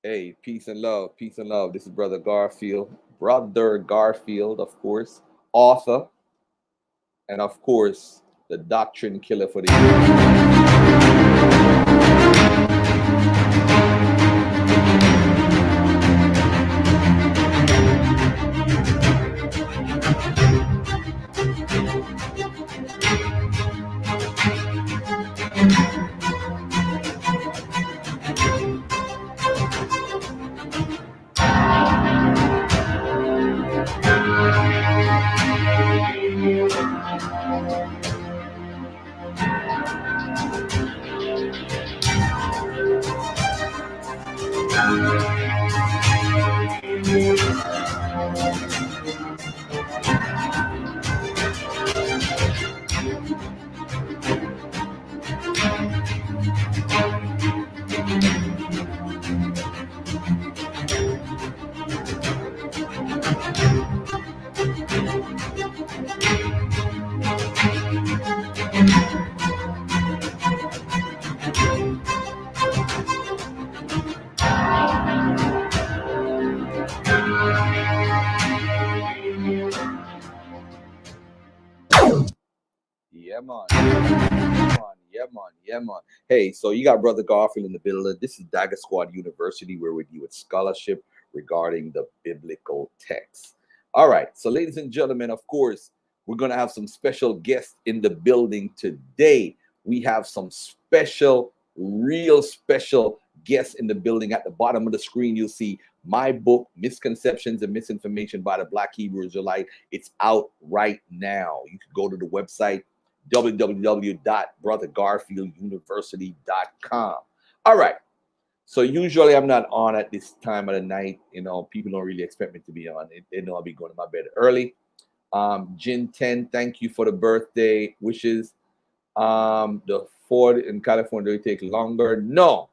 Hey, peace and love, peace and love. This is Brother Garfield, of course, author, and of course, the doctrine killer for the Yeah, man. Yeah, man. Yeah, man. Yeah, man. Hey, so you got Brother Garfield in the building. This is Dagger Squad University, where we do with scholarship regarding the biblical text. All right. So, ladies and gentlemen, of course, we're going to have some special guests in the building today. We have some special, real special guests in the building. At the bottom of the screen, you'll see my book, Misconceptions and Misinformation by the Black Hebrew Israelite. It's out right now. You can go to the website www.brothergarfielduniversity.com. All right. So usually I'm not on at this time of the night. You know, people don't really expect me to be on. They know I'll be going to my bed early. Jin 10, thank you for the birthday wishes. The Ford in California, do it take longer? No.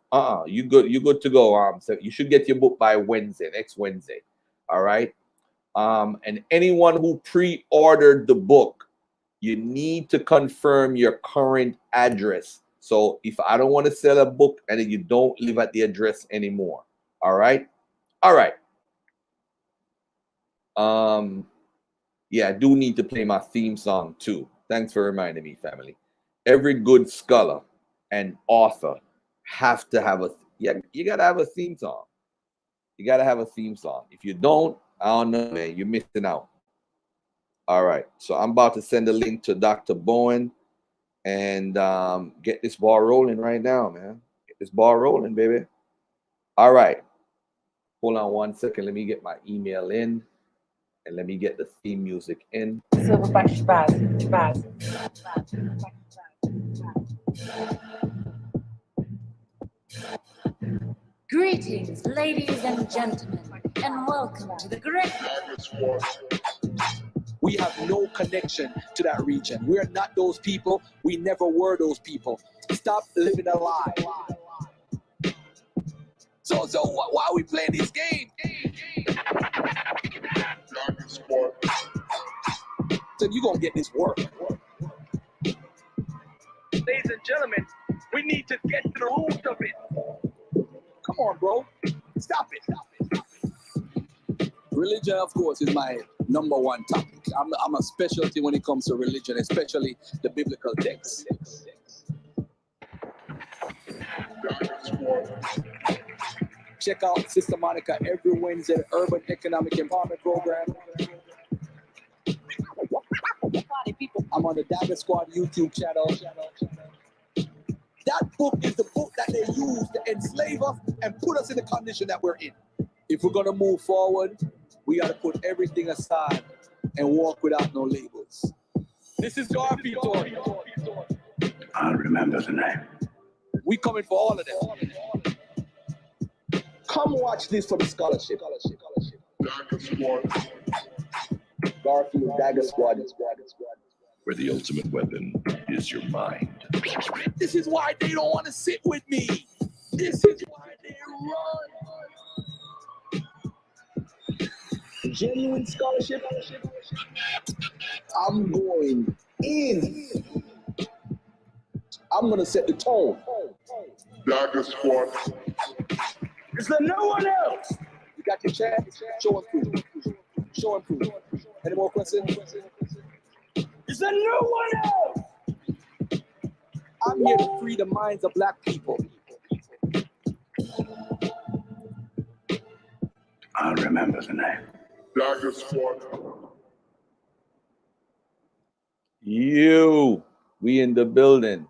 You good. You good to go. So you should get your book by Wednesday, next Wednesday. All right. And anyone who pre-ordered the book, you need to confirm your current address. So if I don't want to sell a book and you don't live at the address anymore. All right. All right. Yeah, I do need to play my theme song too. Thanks for reminding me, family. Every good scholar and author have to have you gotta have a theme song. You gotta have a theme song. If you don't, I don't know, man, you're missing out. All right, so I'm about to send a link to Dr. Bowen and get this ball rolling right now, man. Get this ball rolling, baby. All right, hold on 1 second. Let me get my email in and let me get the theme music in. Silverback Shabazz. Greetings, ladies and gentlemen, and welcome to the great. We have no connection to that region. We're not those people. We never were those people. Stop living a lie. So why are we playing this game? So you gonna get this work. Ladies and gentlemen, we need to get to the root of it. Come on, bro. Stop it. Religion, of course, is my number one topic. I'm a specialty when it comes to religion, especially the biblical text. Check out Sister Monica every Wednesday, Urban Economic Empowerment Program. I'm on the Dagger Squad YouTube channel. That book is the book that they use to enslave us and put us in the condition that we're in. If we're going to move forward, we got to put everything aside and walk without no labels. This is Garfield'S. I remember the name. We coming for all of them. Come watch this for the scholarship. Garfield, Dagger Squad. Where the ultimate weapon is your mind. This is why they don't want to sit with me. This is why they run. Genuine scholarship. I'm going in. I'm going to set the tone. Dagger Squad. Is there no one else? You got your chance? Show and prove. Show and prove. Any more questions? Is there no one else? I'm here to free the minds of black people. I'll remember the name. Dagger Squad. We in the building.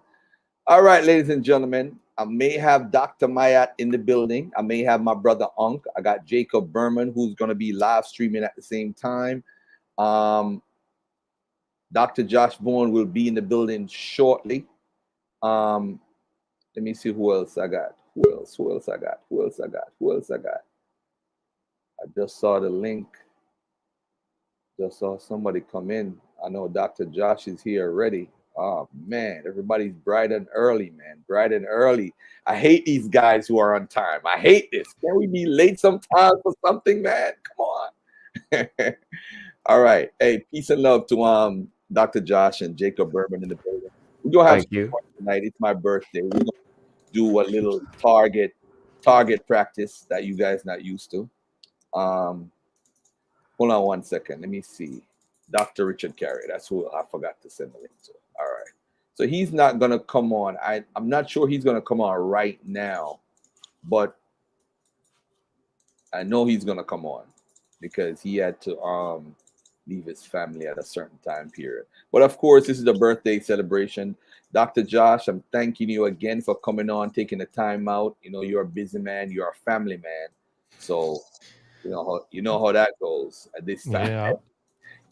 All right, ladies and gentlemen, I may have Dr. Maat in the building. I may have my brother Unc. I got Jacob Berman, who's going to be live streaming at the same time. Dr. Josh Bowen will be in the building shortly. Let me see who else I got. Who else I got? I just saw the link. Just saw somebody come in. I know Dr. Josh is here already. Oh man, everybody's bright and early, man. Bright and early. I hate these guys who are on time. I hate this. Can we be late sometimes for something, man? Come on. All right. Hey, peace and love to Dr. Josh and Jacob Berman in the building. We're gonna have some fun tonight. It's my birthday. We're gonna do a little target practice that you guys not used to. Hold on one second. Let me see. Dr. Richard Carey. That's who I forgot to send the link to. All right. So he's not gonna come on. I'm not sure he's gonna come on right now, but I know he's gonna come on because he had to leave his family at a certain time period. But of course, this is a birthday celebration. Dr. Josh, I'm thanking you again for coming on, taking the time out. You know, you're a busy man, you're a family man. So you know how that goes at this time. Yeah,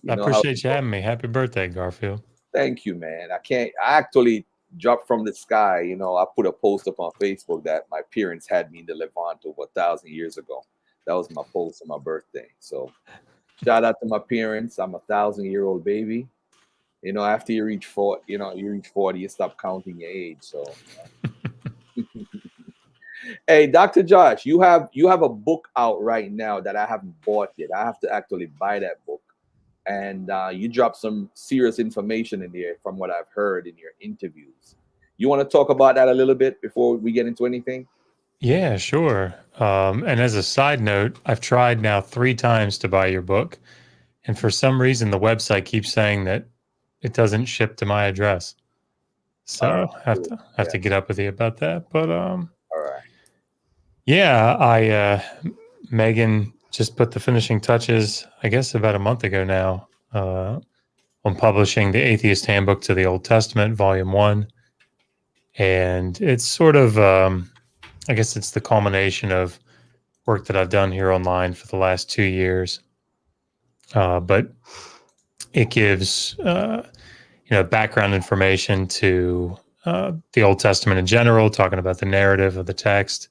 I appreciate you having me. Happy birthday, Garfield. Thank you, man. I actually dropped from the sky. You know, I put a post up on Facebook that my parents had me in the Levant over 1,000 years ago. That was my post on my birthday. So shout out to my parents. I'm a 1,000-year-old baby. You know, after you reach 40, you stop counting your age. So hey, Dr. Josh, you have a book out right now that I haven't bought yet. I have to actually buy that book. And you dropped some serious information in there from what I've heard in your interviews. You want to talk about that a little bit before we get into anything? Yeah, sure. And as a side note, I've tried now 3 times to buy your book. And for some reason, the website keeps saying that it doesn't ship to my address. So I have to get up with you about that. But all right. Yeah, Megan just put the finishing touches, I guess, about a month ago now, on publishing the Atheist Handbook to the Old Testament, Volume 1. And it's sort of, I guess it's the culmination of work that I've done here online for the last 2 years. But it gives, background information to the Old Testament in general, talking about the narrative of the text.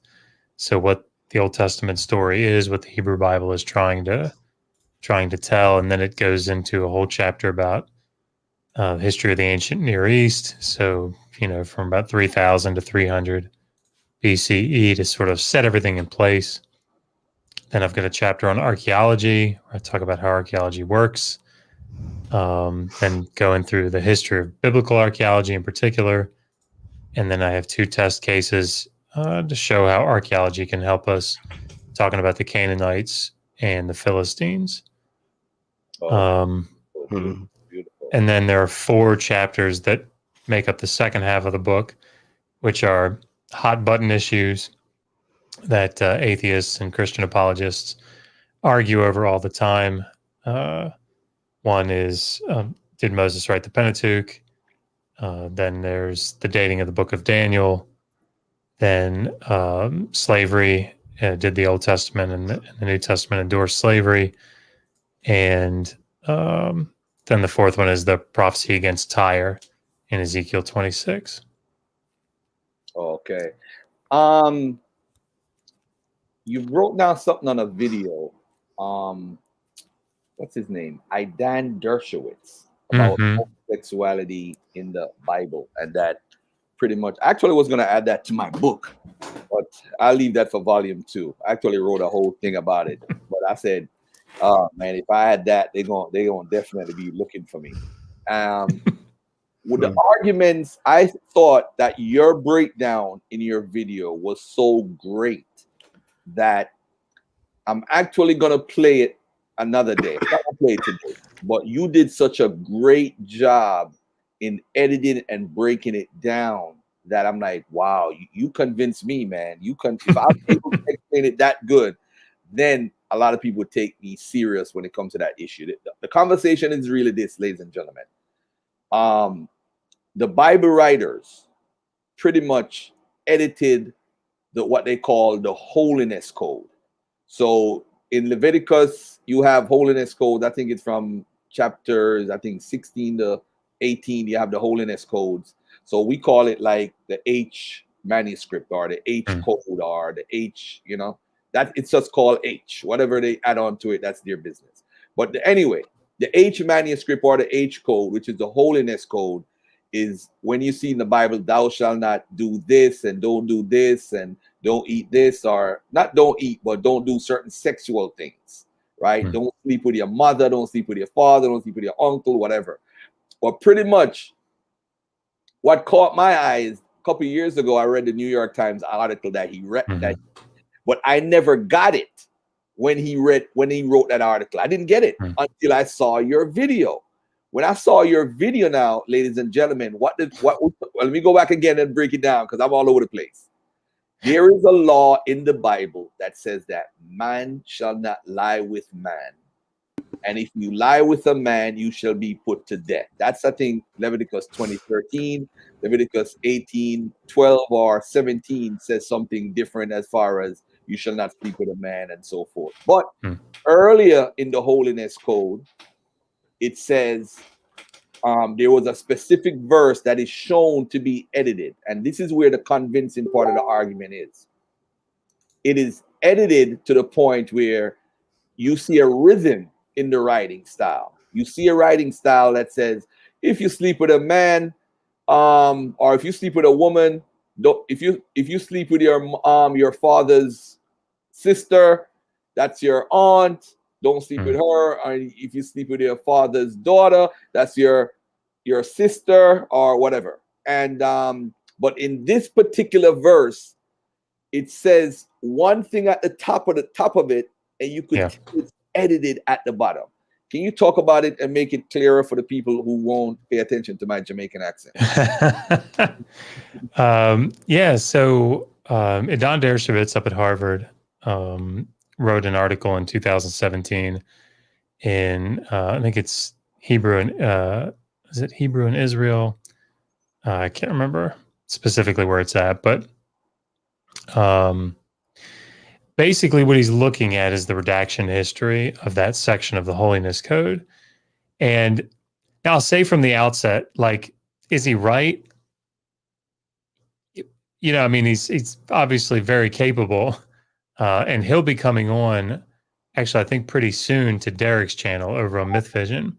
So what the Old Testament story is, what the Hebrew Bible is trying to tell, and then it goes into a whole chapter about the history of the ancient Near East. So, from about 3000 to 300 BCE to sort of set everything in place. Then I've got a chapter on archaeology, where I talk about how archaeology works. Then going through the history of biblical archaeology in particular. And then I have 2 test cases to show how archaeology can help us, talking about the Canaanites and the Philistines. Beautiful. And then there are 4 chapters that make up the second half of the book, which are hot button issues that atheists and Christian apologists argue over all the time. One is, did Moses write the Pentateuch? Then there's the dating of the book of Daniel. Then slavery, did the Old Testament and the New Testament endorse slavery? And then the 4th one is the prophecy against Tyre in Ezekiel 26. Okay. You wrote down something on a video. What's his name? Aidan Dershowitz, about homosexuality in the Bible, and that pretty much actually was going to add that to my book, but I'll leave that for volume 2. I actually wrote a whole thing about it, but I said, oh man, if I had that, they're gonna definitely be looking for me. With the arguments, I thought that your breakdown in your video was so great that I'm actually gonna play it another day. I'm not gonna play it today, but you did such a great job in editing and breaking it down that I'm like, wow, you convinced me, man. If I was able to explain it that good, then a lot of people would take me serious when it comes to that issue. The conversation is really this, ladies and gentlemen. The Bible writers pretty much edited what they call the holiness code. So in Leviticus, you have holiness code. I think it's from chapters, 16 to 18. You have the holiness codes. So we call it like the H manuscript or the H code or the H, that it's just called H. Whatever they add on to it, that's their business. But anyway, the H manuscript or the H code, which is the holiness code, is when you see in the Bible, thou shalt not do this and don't do this and don't eat this, or not don't eat, but don't do certain sexual things, right? Don't sleep with your mother, don't sleep with your father, don't sleep with your uncle, whatever. But pretty much what caught my eyes a couple of years ago, I read the New York Times article that he read, but I never got it when he wrote that article. I didn't get it until I saw your video. When I saw your video now, ladies and gentlemen, well, let me go back again and break it down because I'm all over the place. There is a law in the Bible that says that man shall not lie with man. And if you lie with a man, you shall be put to death. That's, I think, Leviticus 20:13, Leviticus 18:12 or 17 says something different as far as you shall not sleep with a man and so forth. But earlier in the holiness code, it says there was a specific verse that is shown to be edited. And this is where the convincing part of the argument is. It is edited to the point where you see a rhythm in the writing style. You see a writing style that says, if you sleep with a man, or if you sleep with a woman, if you sleep with your father's sister, that's your aunt. Don't sleep with her. Or if you sleep with your father's daughter, that's your sister or whatever. And but in this particular verse, it says one thing at the top of it, and you could tell it's edited at the bottom. Can you talk about it and make it clearer for the people who won't pay attention to my Jamaican accent? So Don Dershowitz up at Harvard wrote an article in 2017 in I think it's Hebrew and is it Hebrew and Israel? I can't remember specifically where it's at, but basically what he's looking at is the redaction history of that section of the Holiness Code. And I'll say from the outset, like, is he right? I mean, he's obviously very capable, and he'll be coming on, actually, I think pretty soon to Derek's channel over on Myth Vision.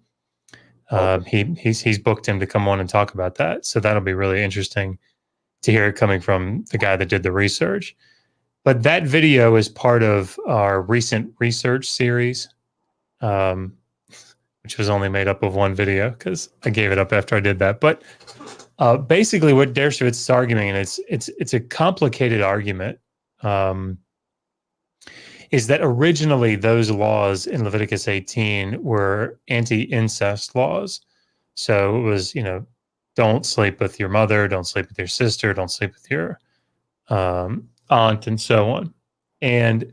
He's booked him to come on and talk about that. So that'll be really interesting to hear it coming from the guy that did the research. But that video is part of our recent research series, which was only made up of one video because I gave it up after I did that. But basically what Dershowitz is arguing, and it's a complicated argument, is that originally those laws in Leviticus 18 were anti-incest laws. So it was, don't sleep with your mother, don't sleep with your sister, don't sleep with your aunt, and so on. And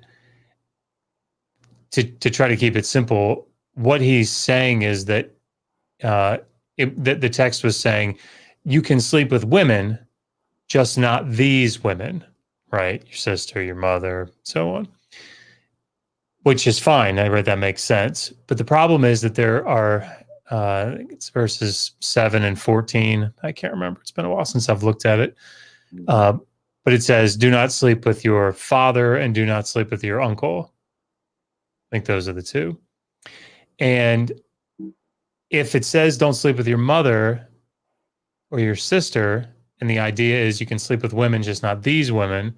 to try to keep it simple, what he's saying is that the text was saying you can sleep with women, just not these women, right? Your sister, your mother, so on. Which is fine. I read that makes sense. But the problem is that there are, I think it's verses 7 and 14. I can't remember. It's been a while since I've looked at it. But it says, do not sleep with your father and do not sleep with your uncle. I think those are the two. And if it says don't sleep with your mother or your sister, and the idea is you can sleep with women, just not these women,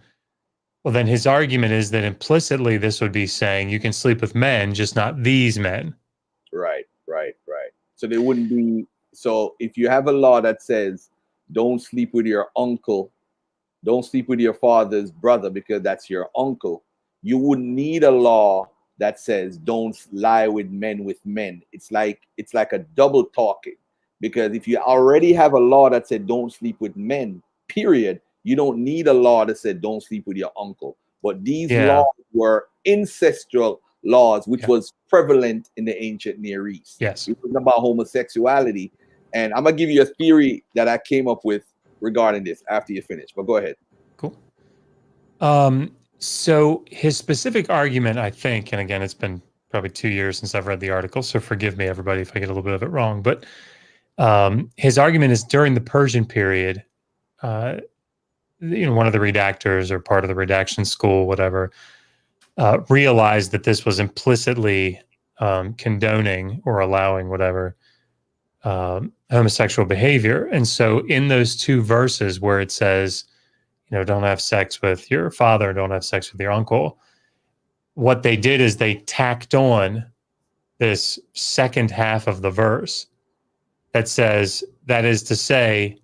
well, then his argument is that implicitly this would be saying you can sleep with men, just not these men. Right. So there wouldn't be. So if you have a law that says don't sleep with your uncle, don't sleep with your father's brother because that's your uncle, you wouldn't need a law that says don't lie with men. It's like a double talking, because if you already have a law that said don't sleep with men, period, you don't need a law that said don't sleep with your uncle. But these laws were ancestral laws, which was prevalent in the ancient Near East. Yes. It was about homosexuality. And I'm gonna give you a theory that I came up with regarding this after you finish. But go ahead. Cool. So his specific argument, I think, and again, it's been probably 2 years since I've read the article, so forgive me, everybody, if I get a little bit of it wrong. But his argument is during the Persian period, one of the redactors or part of the redaction school, whatever, realized that this was implicitly condoning or allowing whatever homosexual behavior. And so in those 2 verses where it says, don't have sex with your father, don't have sex with your uncle, what they did is they tacked on this second half of the verse that says, that is to say,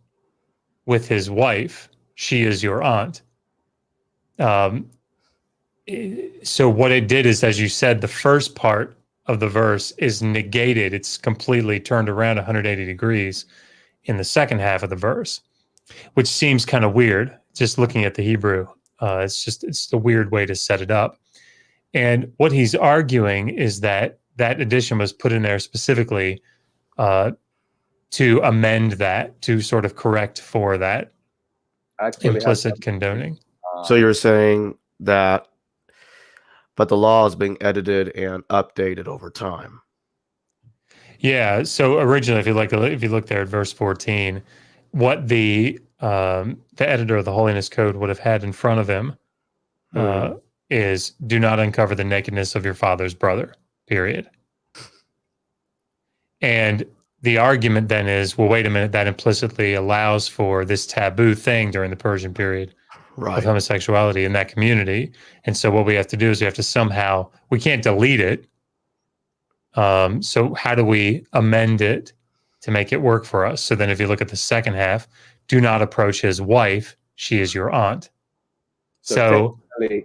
with his wife, she is your aunt. So what it did is, as you said, the first part of the verse is negated. It's completely turned around 180 degrees in the second half of the verse, which seems kind of weird. Just looking at the Hebrew, it's a weird way to set it up. And what he's arguing is that addition was put in there specifically to amend that, to sort of correct for that implicit condoning. So you're saying that, but the law is being edited and updated over time. Yeah. So originally, if you look there at verse 14, what the editor of the Holiness Code would have had in front of him is, do not uncover the nakedness of your father's brother, period. And the argument then is, well, wait a minute, that implicitly allows for this taboo thing during the Persian period of homosexuality in that community. And so what we have to do is we have to somehow, we can't delete it. So how do we amend it to make it work for us? So then if you look at the second half, do not approach his wife, she is your aunt. So the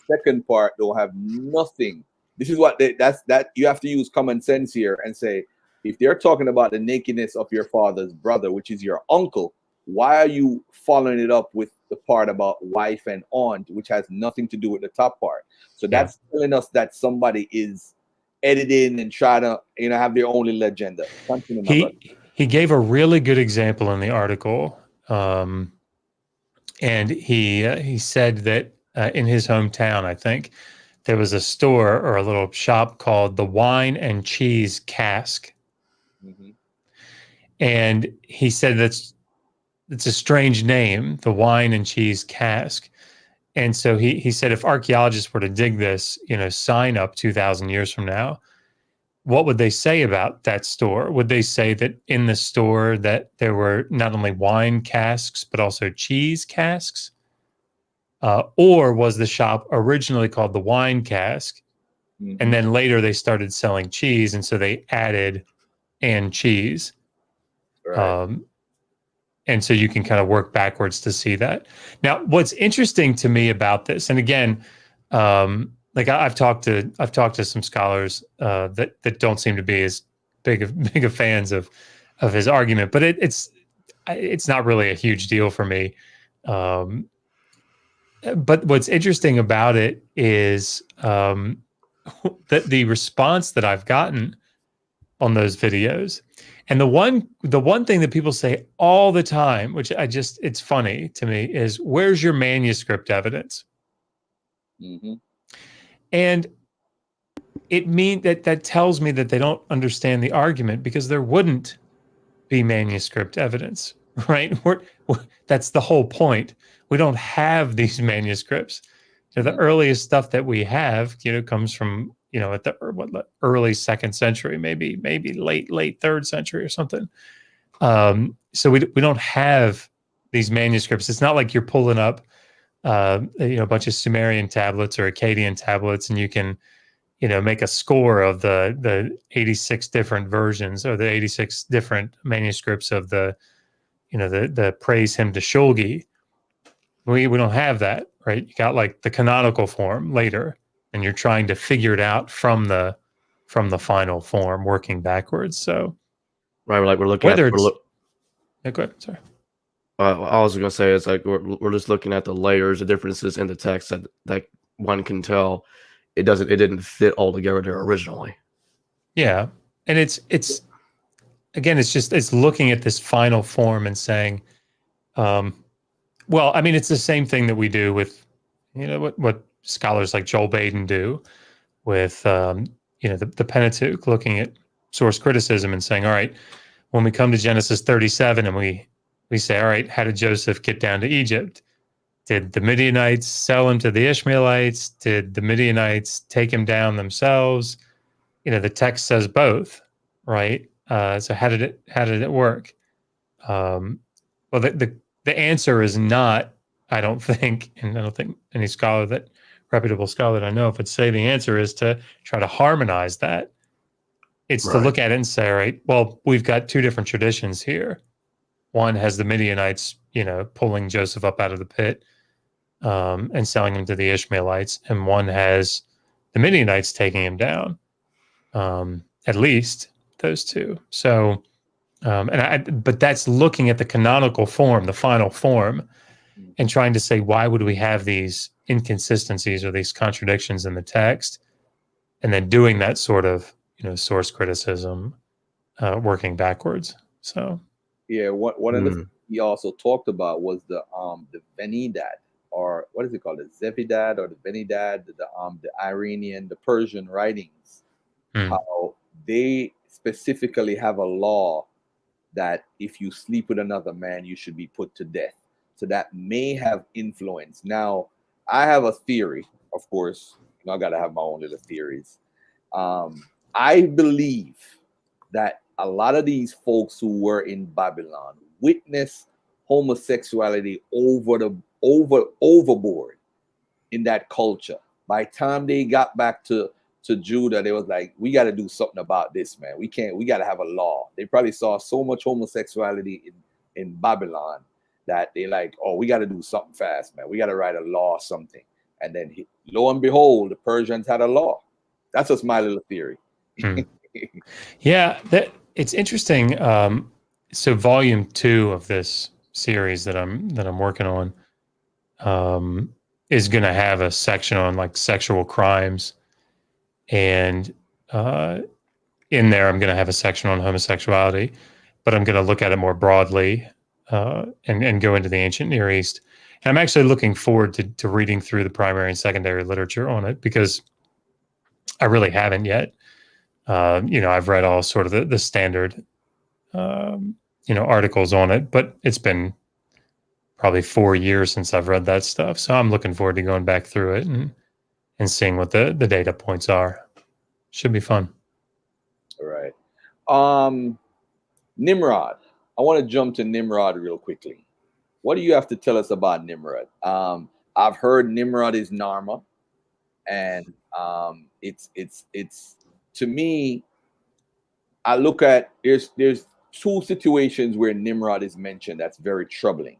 second part don't have nothing. This is what that you have to use common sense here and say, if they're talking about the nakedness of your father's brother, which is your uncle, why are you following it up with the part about wife and aunt, which has nothing to do with the top part? So that's telling us that somebody is editing and trying to have their own little agenda. He gave a really good example in the article, and he said that in his hometown, I think, there was a store or a little shop called the Wine and Cheese Cask. Mm-hmm. And he said it's a strange name, the Wine and Cheese Cask. And so he said, if archaeologists were to dig this, sign up 2,000 years from now, what would they say about that store? Would they say that in the store that there were not only wine casks, but also cheese casks? Or was the shop originally called the Wine Cask? Mm-hmm. And then later they started selling cheese, and so they added and cheese. Right. And so you can kind of work backwards to see that. Now, what's interesting to me about this, and again, I've talked to some scholars that don't seem to be as big of fans of his argument, but it's not really a huge deal for me. But what's interesting about it is that the response that I've gotten on those videos, and the one thing that people say all the time, which it's funny to me, is, where's your manuscript evidence? Mm-hmm. And that tells me that they don't understand the argument, because there wouldn't be manuscript evidence, right? That's the whole point. We don't have these manuscripts. The earliest stuff that we have, comes from, at the early 2nd century, maybe late 3rd century or something. So we don't have these manuscripts. It's not like you're pulling up, a bunch of Sumerian tablets or Akkadian tablets, and you can, make a score of the 86 different versions or the 86 different manuscripts of the praise hymn to Shulgi. We don't have that, right? You got like the canonical form later, and you're trying to figure it out from the final form, working backwards. So Right, like we're looking whether at. it's go ahead, sorry. I was gonna say it's like we're just looking at the layers, the differences in the text that one can tell. It didn't fit all together there originally. Yeah, and it's again, it's looking at this final form and saying, well, I mean, it's the same thing that we do with, what scholars like Joel Baden do with, the Pentateuch, looking at source criticism and saying, all right, when we come to Genesis 37 and we say, all right, how did Joseph get down to Egypt? Did the Midianites sell him to the Ishmaelites? Did the Midianites take him down themselves? The text says both, right? So how did it work? Well, the answer is not, I don't think, and I don't think any reputable scholar that I know of would say the answer is to try to harmonize that. It's to look at it and say, all right, well, we've got two different traditions here. One has the Midianites, pulling Joseph up out of the pit and selling him to the Ishmaelites, and one has the Midianites taking him down. At least those two. So, but that's looking at the canonical form, the final form, and trying to say, why would we have these inconsistencies or these contradictions in the text? And then doing that sort of, source criticism, working backwards. So, yeah, one of the things he also talked about was the Venidad, or what is it called, the Zevidad or the Venidad, the Iranian, the Persian writings. How they specifically have a law that if you sleep with another man, you should be put to death. So that may have influence. Now, I have a theory, of course. I got to have my own little theories. I believe that a lot of these folks who were in Babylon witnessed homosexuality overboard in that culture. By the time they got back to Judah, they was like, we got to do something about this, man. We got to have a law. They probably saw so much homosexuality in Babylon that they like, oh, we got to do something fast, man. We got to write a law or something. And then lo and behold, the Persians had a law. That's just my little theory. Yeah, it's interesting. So volume 2 of this series that I'm working on is going to have a section on like sexual crimes. And in there, I'm going to have a section on homosexuality, but I'm going to look at it more broadly and go into the ancient Near East. And I'm actually looking forward to reading through the primary and secondary literature on it, because I really haven't yet. I've read all sort of the standard, articles on it, but it's been probably 4 years since I've read that stuff. So I'm looking forward to going back through it and seeing what the data points are. Should be fun. All right. Nimrod. I want to jump to Nimrod real quickly. What do you have to tell us about Nimrod? I've heard Nimrod is Narma, and it's to me, I look at there's two situations where Nimrod is mentioned that's very troubling.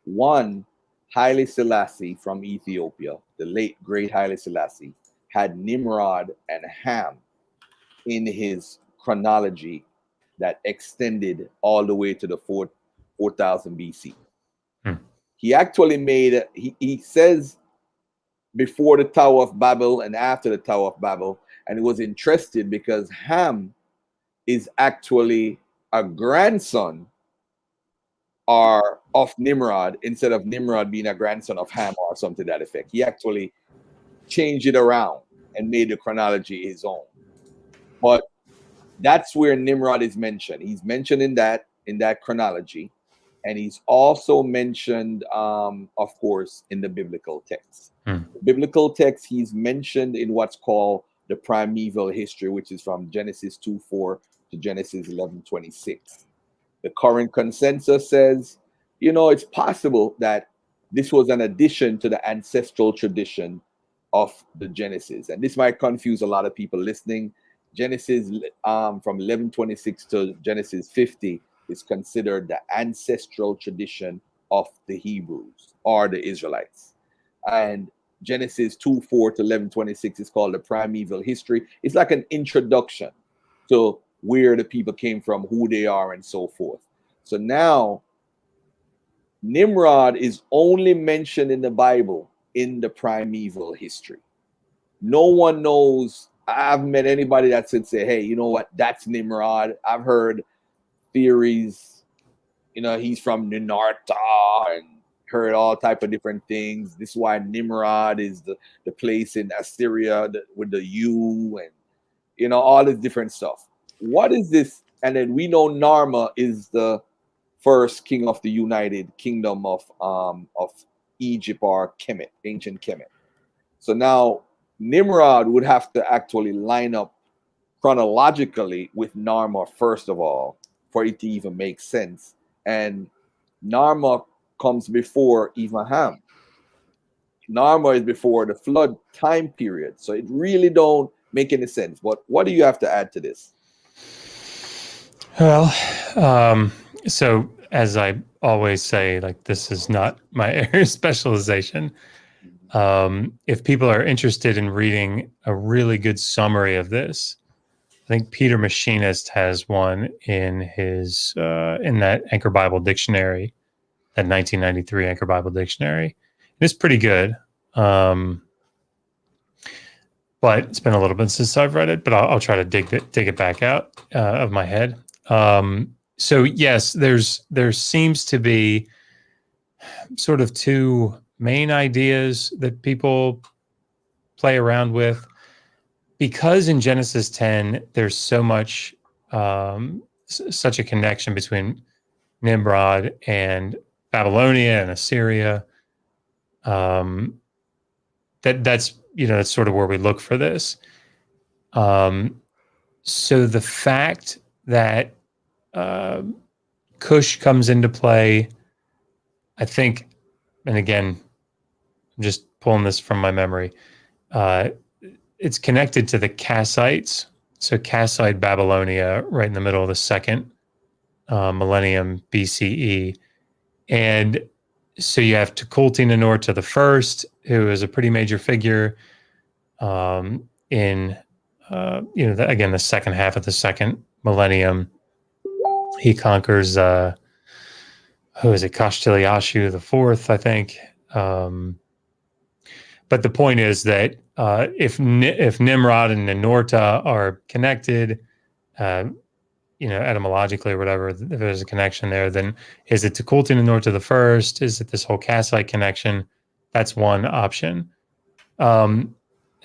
One, Haile Selassie from Ethiopia, the late great Haile Selassie, had Nimrod and Ham in his chronology that extended all the way to the 4000 BC. He actually made, he says before the Tower of Babel and after the Tower of Babel, and he was interested because Ham is actually a grandson of Nimrod, instead of Nimrod being a grandson of Ham or something to that effect. He actually changed it around and made the chronology his own. But that's where Nimrod is mentioned. He's mentioned in that chronology, and he's also mentioned, of course, in the biblical text. The biblical text, he's mentioned in what's called the primeval history, which is from Genesis 2:4 to Genesis 11:26. The current consensus says, it's possible that this was an addition to the ancestral tradition of the Genesis. And this might confuse a lot of people listening. Genesis from 11:26 to Genesis 50 is considered the ancestral tradition of the Hebrews or the Israelites. And Genesis 2:4 to 11:26 is called the primeval history. It's like an introduction to where the people came from, who they are, and so forth. So now Nimrod is only mentioned in the Bible in the primeval history. No one knows. I haven't met anybody that said, hey, you know what, that's Nimrod. I've heard theories, he's from Ninarta, and heard all type of different things. This is why Nimrod is the place in Assyria with the U, and all this different stuff. What is this? And then we know Narma is the first king of the United Kingdom of Egypt, or Kemet, ancient Kemet. So now Nimrod would have to actually line up chronologically with Narma first of all for it to even make sense. And Narma comes before even Ham. Narma is before the flood time period. So it really don't make any sense. But what do you have to add to this? Well, so as I always say, like, this is not my area of specialization. If people are interested in reading a really good summary of this, I think Peter Machinist has one in his in that Anchor Bible Dictionary, that 1993 Anchor Bible Dictionary. It's pretty good. But it's been a little bit since I've read it, but I'll try to dig it back out of my head. So yes, there seems to be sort of two main ideas that people play around with, because in Genesis 10 there's so much such a connection between Nimrod and Babylonia and Assyria. That's sort of where we look for this. So the fact that Cush comes into play, I think, and again, I'm just pulling this from my memory, it's connected to the Kassites. So Kassite Babylonia, right in the middle of the second millennium BCE. And so you have Tukulti-Ninurta the first, who is a pretty major figure in, again, the second half of the second millennium. He conquers, who is it, Kashtiliashu the fourth, I think. But the point is that if Nimrod and Ninurta are connected, etymologically or whatever, if there's a connection there, then is it Tukulti-Ninurta the first? Is it this whole Kassite connection? That's one option. I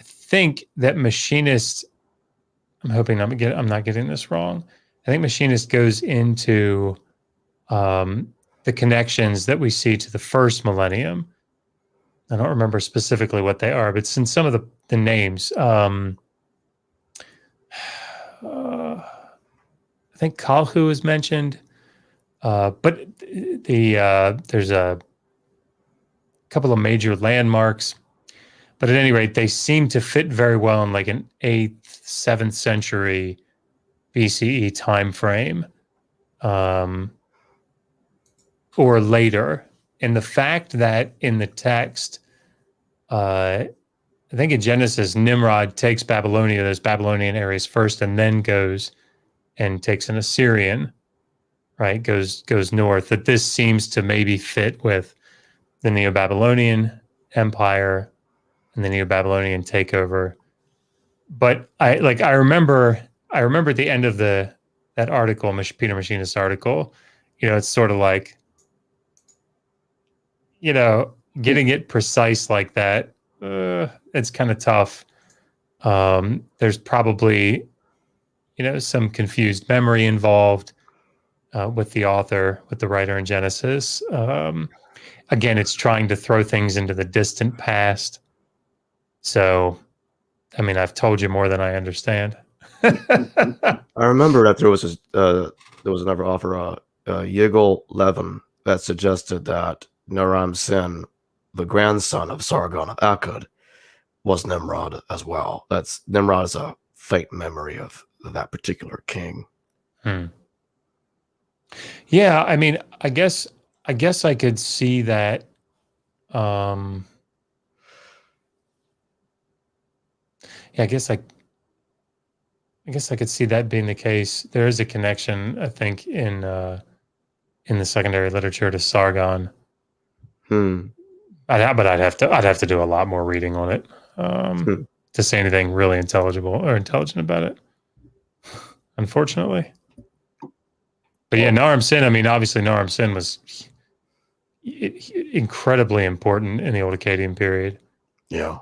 think that Machinist, I'm hoping I'm not getting this wrong. I think Machinist goes into the connections that we see to the first millennium. I don't remember specifically what they are, but it's in some of the names. I think Kalhu is mentioned, but there's a couple of major landmarks. But at any rate, they seem to fit very well in like an 8th, 7th century BCE time frame, or later. And the fact that in the text, I think in Genesis, Nimrod takes Babylonia, those Babylonian areas first, and then goes and takes an Assyrian, right? Goes north. That this seems to maybe fit with the Neo-Babylonian Empire and the Neo-Babylonian takeover. But I remember at the end of that article, Peter Machinist's article, it's sort of like, getting it precise like that, it's kind of tough. There's probably, some confused memory involved with the author, with the writer in Genesis. Again, it's trying to throw things into the distant past. So, I mean, I've told you more than I understand. I remember that there was another author, Yigal Levin, that suggested that Naram Sin, the grandson of Sargon of Akkad, was Nimrod as well. Nimrod is a faint memory of that particular king. Yeah, I mean, I guess I guess I could see that. Yeah, I guess I could see that being the case. There is a connection, I think, in the secondary literature to Sargon. Hmm. But I'd have to do a lot more reading on it to say anything really intelligible or intelligent about it. Unfortunately. But yeah, Naram Sin. I mean, obviously, Naram Sin was incredibly important in the Old Akkadian period. Yeah.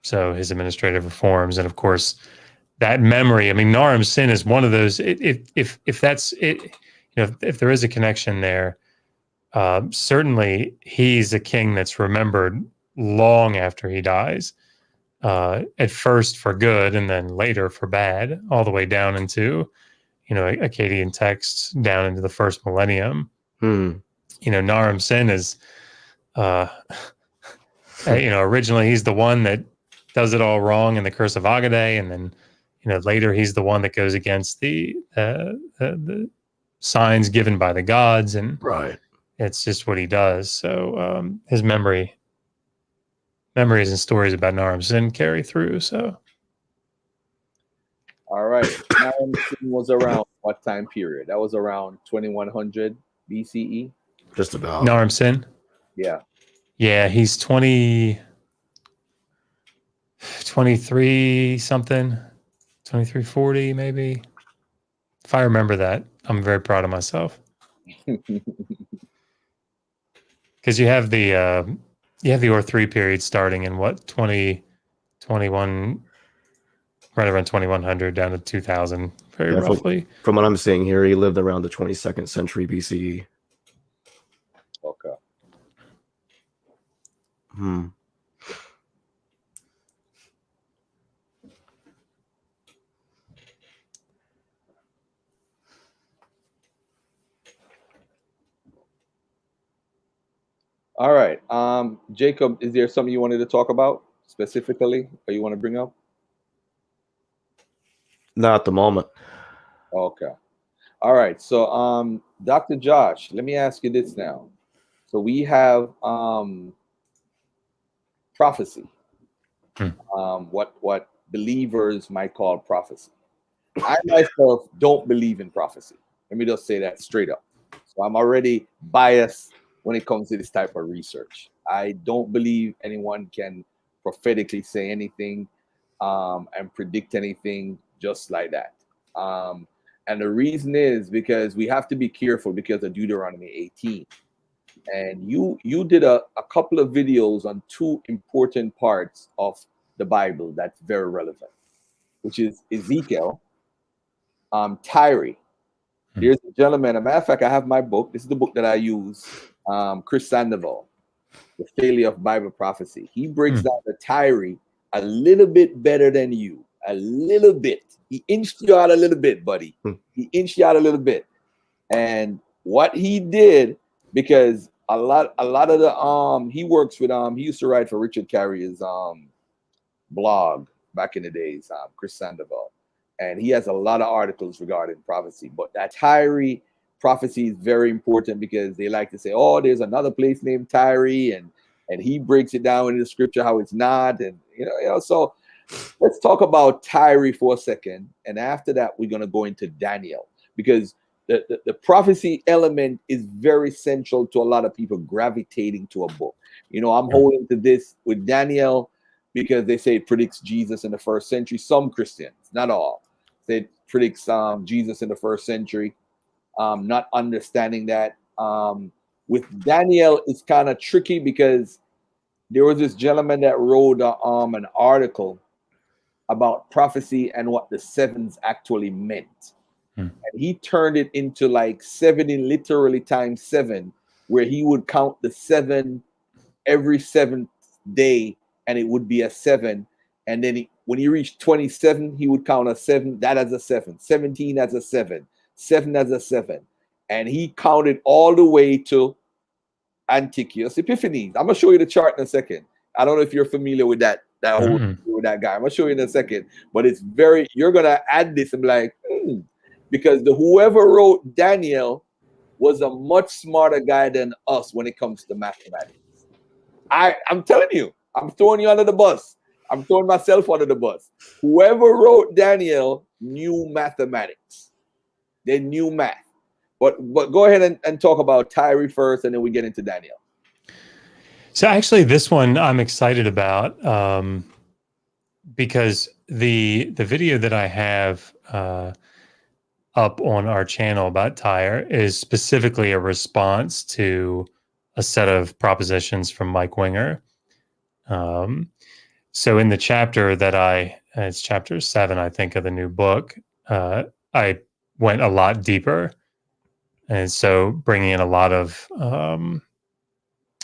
So his administrative reforms, and of course, that memory. I mean, Naram Sin is one of those. If that's it, if there is a connection there, certainly he's a king that's remembered long after he dies. At first for good, and then later for bad, all the way down into, Akkadian texts down into the first millennium. Naram Sin is, originally he's the one that does it all wrong in the Curse of Agaday, and then, later he's the one that goes against the signs given by the gods, and Right. it's just what he does. So his memories and stories about Naram Sin carry through. So, All right. Naram Sin was around what time period? That was around 2100 BCE. Just about. Naram Sin. Yeah. Yeah, he's 23 something, 2340 maybe. If I remember that, I'm very proud of myself. Because you have the Or3 period starting in what, 2021, right around 2100 down to 2000, very roughly. From what I'm seeing here, he lived around the 22nd century BCE. Okay. All right. Jacob, is there something you wanted to talk about specifically, or you want to bring up? Not at the moment. Okay. All right. So, Dr. Josh, let me ask you this now. So we have prophecy. What believers might call prophecy. I myself don't believe in prophecy. Let me just say that straight up. So I'm already biased when it comes to this type of research. I don't believe anyone can prophetically say anything and predict anything just like that. And the reason is because we have to be careful because of Deuteronomy 18. And you did a couple of videos on two important parts of the Bible that's very relevant, which is Ezekiel, Tyre. There's a gentleman, a matter of fact, I have my book. This is the book that I use, Chris Sandoval, The Failure of Bible Prophecy. He breaks down the Tyre a little bit better than you, a little bit. He inched you out a little bit, buddy. He inched you out a little bit. And what he did, because a lot of the he works with he used to write for Richard Carrier's blog back in the days, Chris Sandoval, and he has a lot of articles regarding prophecy. But that Tyre prophecy is very important because they like to say, oh, there's another place named Tyre, and he breaks it down in the scripture how it's not, and so let's talk about Tyre for a second, and after that we're going to go into Daniel, because the prophecy element is very central to a lot of people gravitating to a book. I'm holding to this with Daniel because they say it predicts Jesus in the first century. Some Christians, not all, say it predicts Jesus in the first century. Not understanding that. With Daniel, it's kind of tricky because there was this gentleman that wrote an article about prophecy and what the sevens actually meant. And he turned it into like 70 literally times 7, where he would count the 7 every 7th day, and it would be a 7. And then when he reached 27, he would count a 7, that as a 7, 17 as a 7, 7 as a 7. And he counted all the way to Antiochus Epiphanes. I'm gonna show you the chart in a second. I don't know if you're familiar with that whole with that guy. I'm gonna show you in a second, but it's you're gonna add this and be like, because whoever wrote Daniel was a much smarter guy than us when it comes to mathematics. I'm telling you, I'm throwing you under the bus. I'm throwing myself under the bus. Whoever wrote Daniel knew mathematics. They knew math. But go ahead and talk about Tyree first, and then we get into Daniel. So actually, this one I'm excited about because the video that I have up on our channel about Tyre is specifically a response to a set of propositions from Mike Winger. So in the chapter that it's chapter 7, I think, of the new book, I went a lot deeper. And so bringing in a lot of,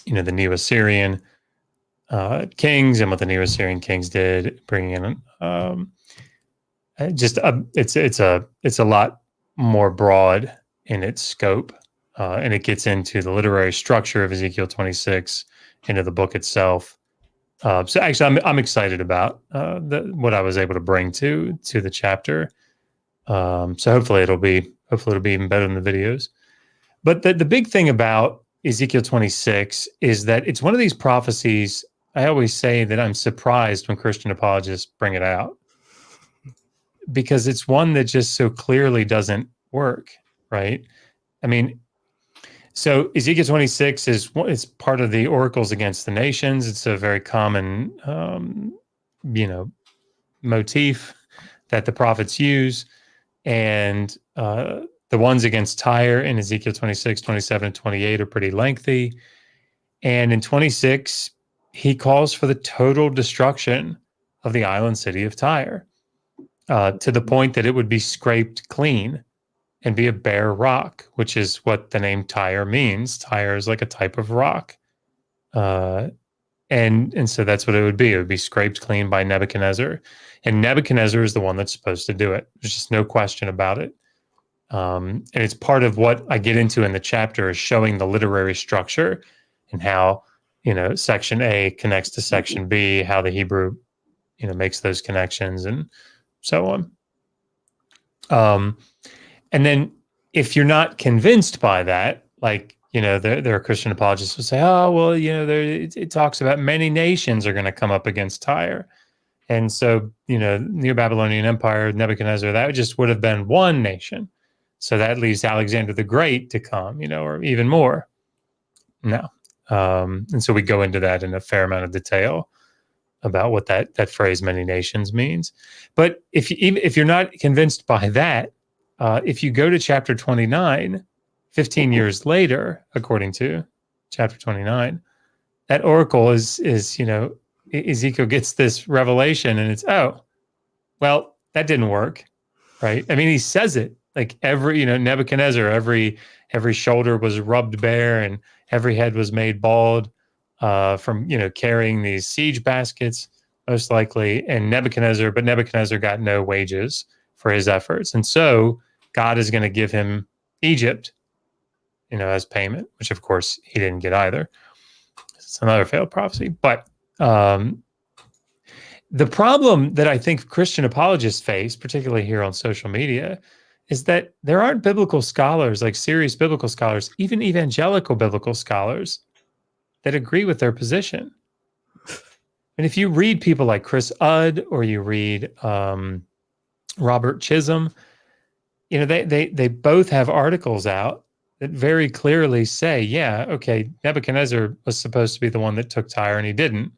the Neo-Assyrian kings and what the Neo-Assyrian kings did, bringing in it's a lot more broad in its scope, and it gets into the literary structure of Ezekiel 26, into the book itself. So actually, I'm excited about what I was able to bring to the chapter. So hopefully it'll be even better than the videos. But the big thing about Ezekiel 26 is that it's one of these prophecies. I always say that I'm surprised when Christian apologists bring it out, because it's one that just so clearly doesn't work, right? I mean, so Ezekiel 26 is part of the oracles against the nations. It's a very common, motif that the prophets use. And the ones against Tyre in Ezekiel 26, 27, and 28 are pretty lengthy. And in 26, he calls for the total destruction of the island city of Tyre, to the point that it would be scraped clean and be a bare rock, which is what the name Tyre means. Tyre is like a type of rock. And so that's what it would be. It would be scraped clean by Nebuchadnezzar. And Nebuchadnezzar is the one that's supposed to do it. There's just no question about it. And it's part of what I get into in the chapter, is showing the literary structure and how, section A connects to section B, how the Hebrew, makes those connections and so on. And then if you're not convinced by that, like, there are Christian apologists who say, oh, well, it talks about many nations are going to come up against Tyre. And so, Neo-Babylonian Empire, Nebuchadnezzar, that just would have been one nation. So that leaves Alexander the Great to come, or even more. No. And so we go into that in a fair amount of detail about what that phrase "many nations" means. But if you're not convinced by that, if you go to chapter 29, 15 years later, according to chapter 29, that oracle is Ezekiel gets this revelation, and it's, oh, well, that didn't work, right? I mean, he says it like Nebuchadnezzar, every shoulder was rubbed bare and every head was made bald from carrying these siege baskets, most likely. And Nebuchadnezzar got no wages for his efforts, and so God is going to give him Egypt, as payment, which of course he didn't get either. It's another failed prophecy. But the problem that I think Christian apologists face, particularly here on social media, is that there aren't biblical scholars, like serious biblical scholars, even evangelical biblical scholars, that agree with their position. And if you read people like Chris Udd, or you read Robert Chisholm, they both have articles out that very clearly say, yeah, okay, Nebuchadnezzar was supposed to be the one that took Tyre, and he didn't.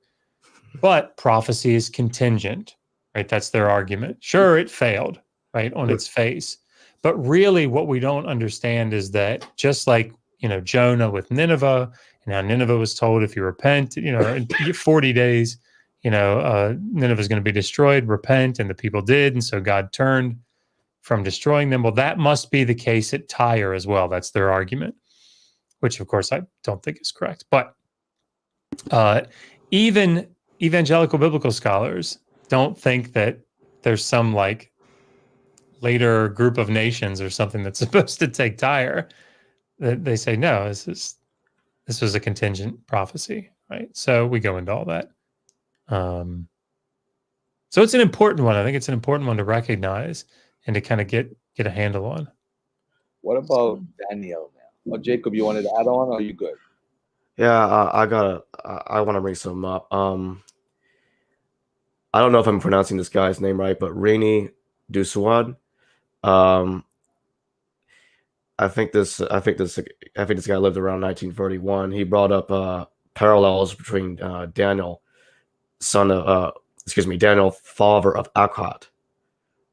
But prophecy is contingent, right? That's their argument. Sure, it failed, right, on its face. But really what we don't understand is that just like, Jonah with Nineveh, and how Nineveh was told, if you repent, in 40 days, Nineveh is going to be destroyed, repent, and the people did. And so God turned from destroying them. Well, that must be the case at Tyre as well. That's their argument, which of course I don't think is correct. But even evangelical biblical scholars don't think that there's some like later group of nations or something that's supposed to take Tyre. They say, no, this was a contingent prophecy, right? So we go into all that. So it's an important one. I think it's an important one to recognize and to kind of get a handle on. What about Daniel now? Or Jacob, you wanted to add on, or are you good? Yeah, I want to bring some up. I don't know if I'm pronouncing this guy's name right, but Rainy Duswad. I think this guy lived around 1941. He brought up parallels between Daniel, Daniel, father of Akkad,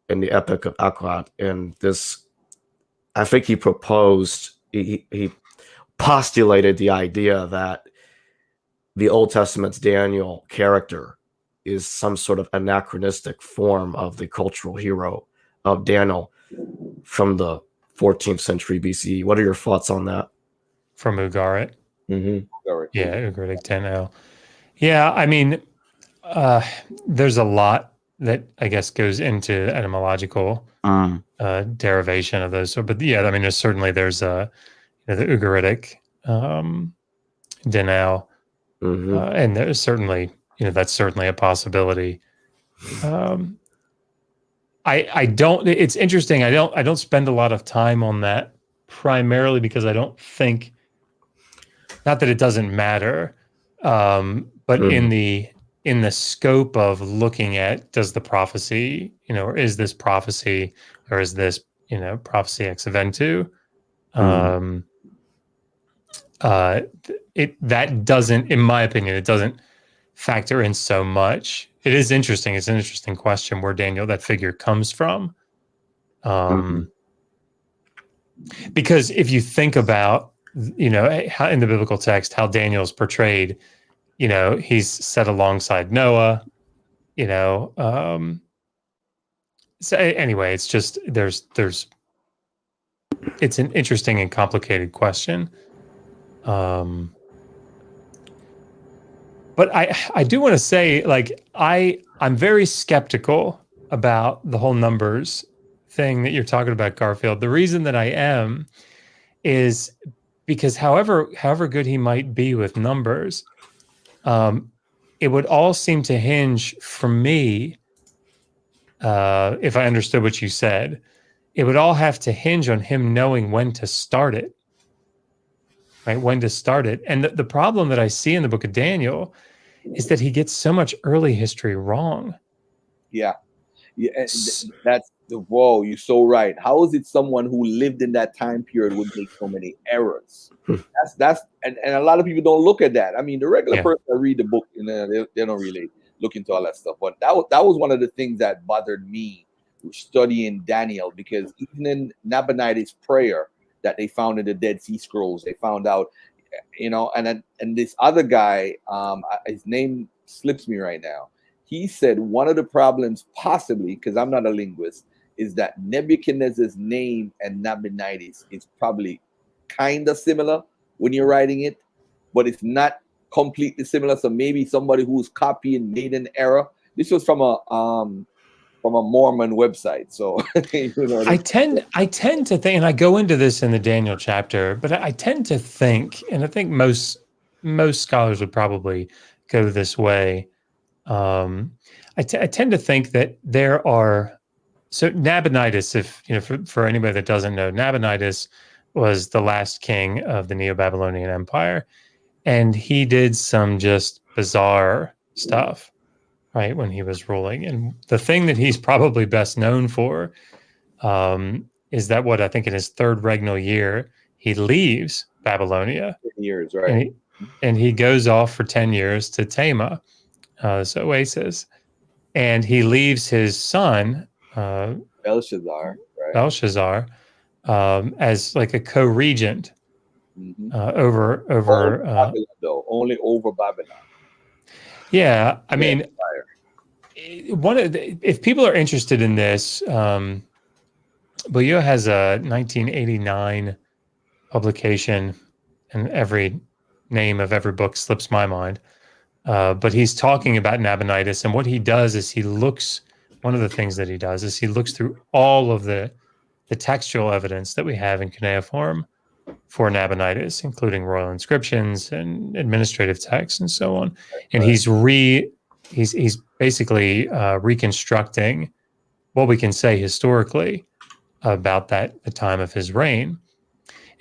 in the Epic of Akkad, and this, I think he postulated the idea that the Old Testament's Daniel character is some sort of anachronistic form of the cultural hero of Daniel from the 14th century BCE. What are your thoughts on that? From Ugarit. Mm-hmm. Yeah, Ugaritic 10L. Yeah, I mean, there's a lot that I guess goes into etymological derivation of those. So, but yeah, I mean, there's the Ugaritic Denal, and there's certainly, that's certainly a possibility. I don't. It's interesting. I don't spend a lot of time on that, primarily because I don't think, not that it doesn't matter, but in the scope of looking at, does the prophecy, or is this prophecy, or is this prophecy ex eventu? That doesn't, in my opinion, it doesn't factor in so much. It is interesting. It's an interesting question where that figure comes from. Because if you think about, how in the biblical text, how Daniel's portrayed, he's set alongside Noah, so anyway, it's just, it's an interesting and complicated question. But I do want to say, like, I'm very skeptical about the whole numbers thing that you're talking about, Garfield. The reason that I am is because however good he might be with numbers, it would all seem to hinge, for me, if I understood what you said, it would all have to hinge on him knowing when to start it. Right, when to start it. And the problem that I see in the book of Daniel is that he gets so much early history wrong. Yeah. That's whoa, you're so right. How is it someone who lived in that time period would make so many errors? That's and a lot of people don't look at that. I mean, the regular person that read the book, they don't really look into all that stuff. But that was one of the things that bothered me studying Daniel, because even in Nabonidus' prayer that they found in the Dead Sea Scrolls, they found out, and this other guy, his name slips me right now. He said one of the problems, possibly, because I'm not a linguist, is that Nebuchadnezzar's name and Nabonidus is probably kind of similar when you're writing it, but it's not completely similar. So maybe somebody who's copying made an error. This was from a Mormon website. So I tend to think, and I go into this in the Daniel chapter, but I tend to think, and I think most scholars would probably go this way. I tend to think that there are, so Nabonidus, if for anybody that doesn't know, Nabonidus was the last king of the Neo-Babylonian Empire, and he did some just bizarre stuff, right, when he was ruling. And the thing that he's probably best known for is that what I think in his third regnal year, he leaves Babylonia. 10 years, right? And he goes off for 10 years to Tema, this oasis. And he leaves his son, Belshazzar, right? Belshazzar, as like a co-regent over Babylon, though, only over Babylon. Yeah, I mean, if people are interested in this, Boyo has a 1989 publication, and every name of every book slips my mind. But he's talking about Nabonidus, and what he does is one of the things that he does is he looks through all of the textual evidence that we have in cuneiform for Nabonidus, including royal inscriptions and administrative texts and so on. And he's basically reconstructing what we can say historically about the time of his reign.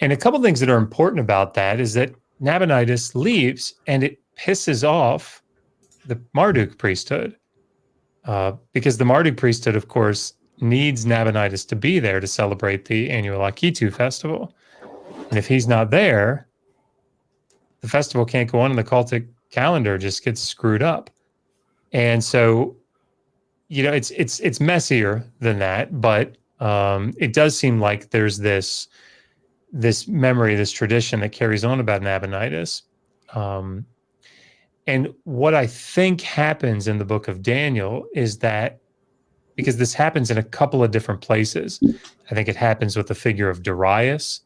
And a couple things that are important about that is that Nabonidus leaves, and it pisses off the Marduk priesthood, because the Marduk priesthood, of course, needs Nabonidus to be there to celebrate the annual Akitu festival. And if he's not there, the festival can't go on, and the cultic calendar just gets screwed up. And so, it's messier than that, but it does seem like there's this memory, this tradition that carries on about Nabonidus. And what I think happens in the book of Daniel is that, because this happens in a couple of different places, I think it happens with the figure of Darius.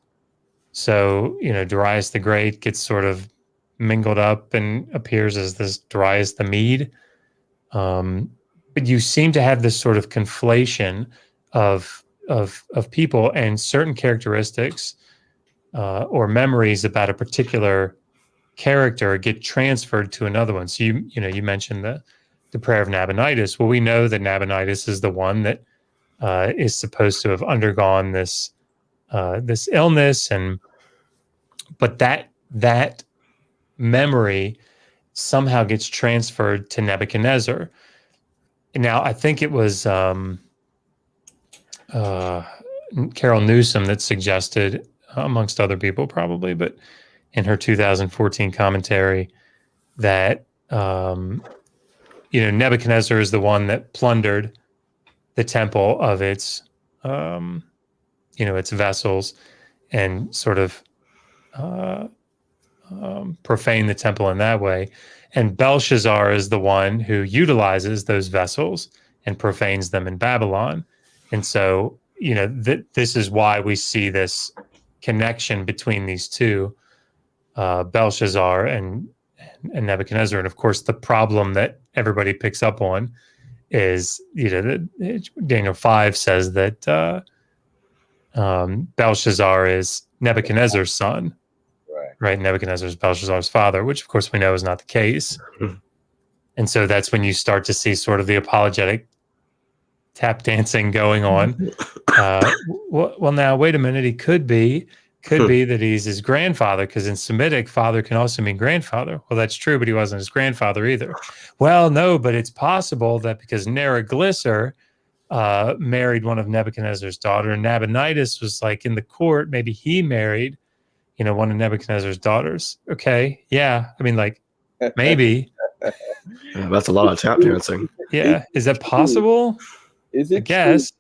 So, Darius the Great gets sort of mingled up and appears as this Darius the Mede. But you seem to have this sort of conflation of people and certain characteristics or memories about a particular character get transferred to another one. So you mentioned the prayer of Nabonidus. Well, we know that Nabonidus is the one that is supposed to have undergone this illness, but that memory somehow gets transferred to Nebuchadnezzar. And now I think it was Carol Newsom that suggested, amongst other people probably, but in her 2014 commentary, that Nebuchadnezzar is the one that plundered the temple of its its vessels and sort of profaned the temple in that way. And Belshazzar is the one who utilizes those vessels and profanes them in Babylon. And so, this is why we see this connection between these two, Belshazzar and Nebuchadnezzar. And of course, the problem that everybody picks up on is, Daniel 5 says that Belshazzar is Nebuchadnezzar's son. Right. Nebuchadnezzar is Belshazzar's father, which of course we know is not the case. And so that's when you start to see sort of the apologetic tap dancing going on. Well, now, wait a minute. He could be that he's his grandfather, because in Semitic, father can also mean grandfather. Well, that's true, but he wasn't his grandfather either. Well, no, but it's possible that because Neriglissar married one of Nebuchadnezzar's daughter, and Nabonidus was like in the court, maybe he married one of Nebuchadnezzar's daughters. Okay. Yeah. I mean, like, maybe. Yeah, that's a lot of tap dancing. Yeah. Is that possible? Is it? I guess.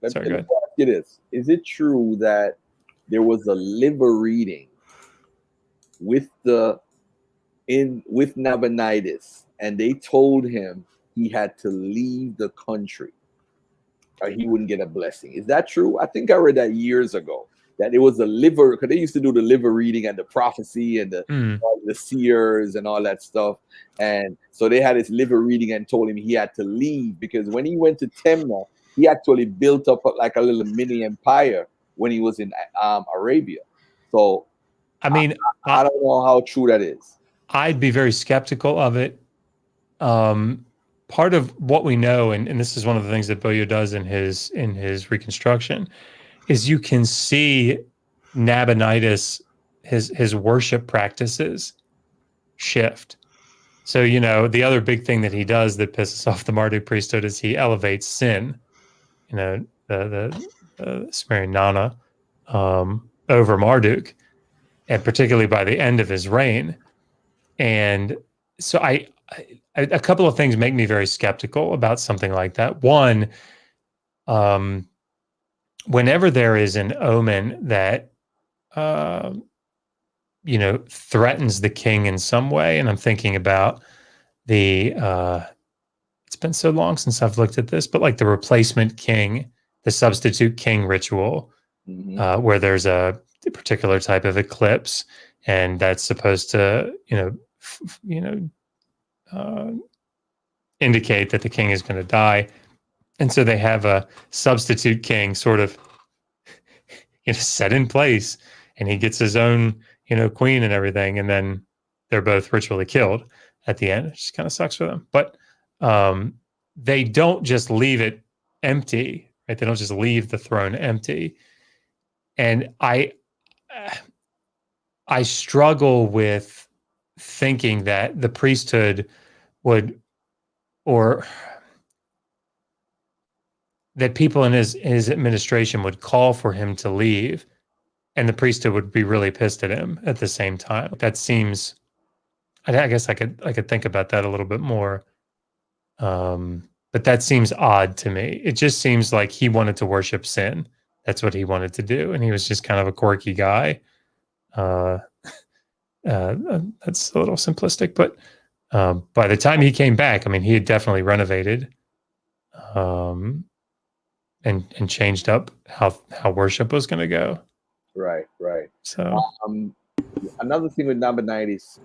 Sorry, go ahead. It is. Is it true that there was a liver reading with Nabonidus, and they told him he had to leave the country or he wouldn't get a blessing? Is that true? I think I read that years ago. That it was a liver, because they used to do the liver reading and the prophecy and the seers and all that stuff. And so they had his liver reading and told him he had to leave, because when he went to Temna, he actually built up like a little mini empire when he was in Arabia. So, I mean, I don't know how true that is. I'd be very skeptical of it. Part of what we know, and this is one of the things that Boyo does in his reconstruction, is you can see Nabonidus, his worship practices shift. So, the other big thing that he does that pisses off the Marduk priesthood is he elevates sin, the Sumerian Nana, over Marduk, and particularly by the end of his reign. And so a couple of things make me very skeptical about something like that. One, whenever there is an omen that, threatens the king in some way, and I'm thinking about it's been so long since I've looked at this, but like the replacement king, the substitute king ritual, where there's a particular type of eclipse, and that's supposed to, indicate that the king is going to die. And so they have a substitute king sort of set in place, and he gets his own, queen and everything. And then they're both ritually killed at the end. It just kind of sucks for them. But they don't just leave it empty, right? They don't just leave the throne empty. And I struggle with thinking that the priesthood would, or that people in his administration would call for him to leave, and the priesthood would be really pissed at him at the same time. That seems, I guess I could think about that a little bit more. But that seems odd to me. It just seems like he wanted to worship sin. That's what he wanted to do, and he was just kind of a quirky guy. That's a little simplistic, but by the time he came back, I mean, he had definitely renovated and changed up how worship was going to go. Right. So Another thing with Nabonidus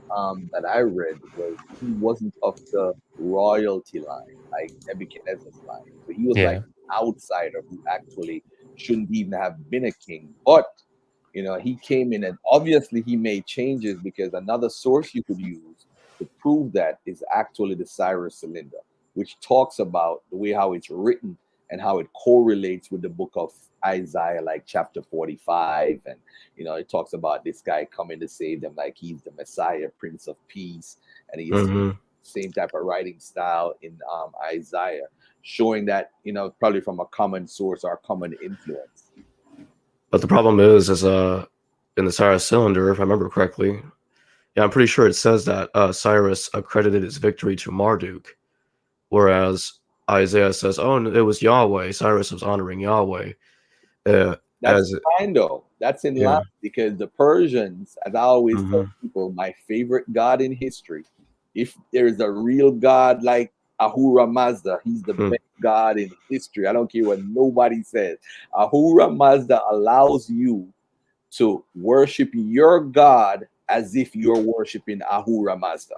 that I read was he wasn't of the royalty line, like Nebuchadnezzar's line. So he was like an outsider who actually shouldn't even have been a king. But he came in, and obviously he made changes, because another source you could use to prove that is actually the Cyrus Cylinder, which talks about the way how it's written and how it correlates with the book of Isaiah, like chapter 45. And, it talks about this guy coming to save them, like he's the Messiah, Prince of Peace. And he's the same type of writing style in Isaiah, showing that, probably from a common source or a common influence. But the problem is in the Cyrus Cylinder, if I remember correctly, I'm pretty sure it says that Cyrus accredited his victory to Marduk, whereas Isaiah says, "Oh, it was Yahweh." Cyrus was honoring Yahweh. That's fine, though. That's in line, because the Persians, as I always tell people, my favorite god in history. If there's a real god like Ahura Mazda, he's the best god in history. I don't care what nobody says. Ahura Mazda allows you to worship your god as if you're worshiping Ahura Mazda.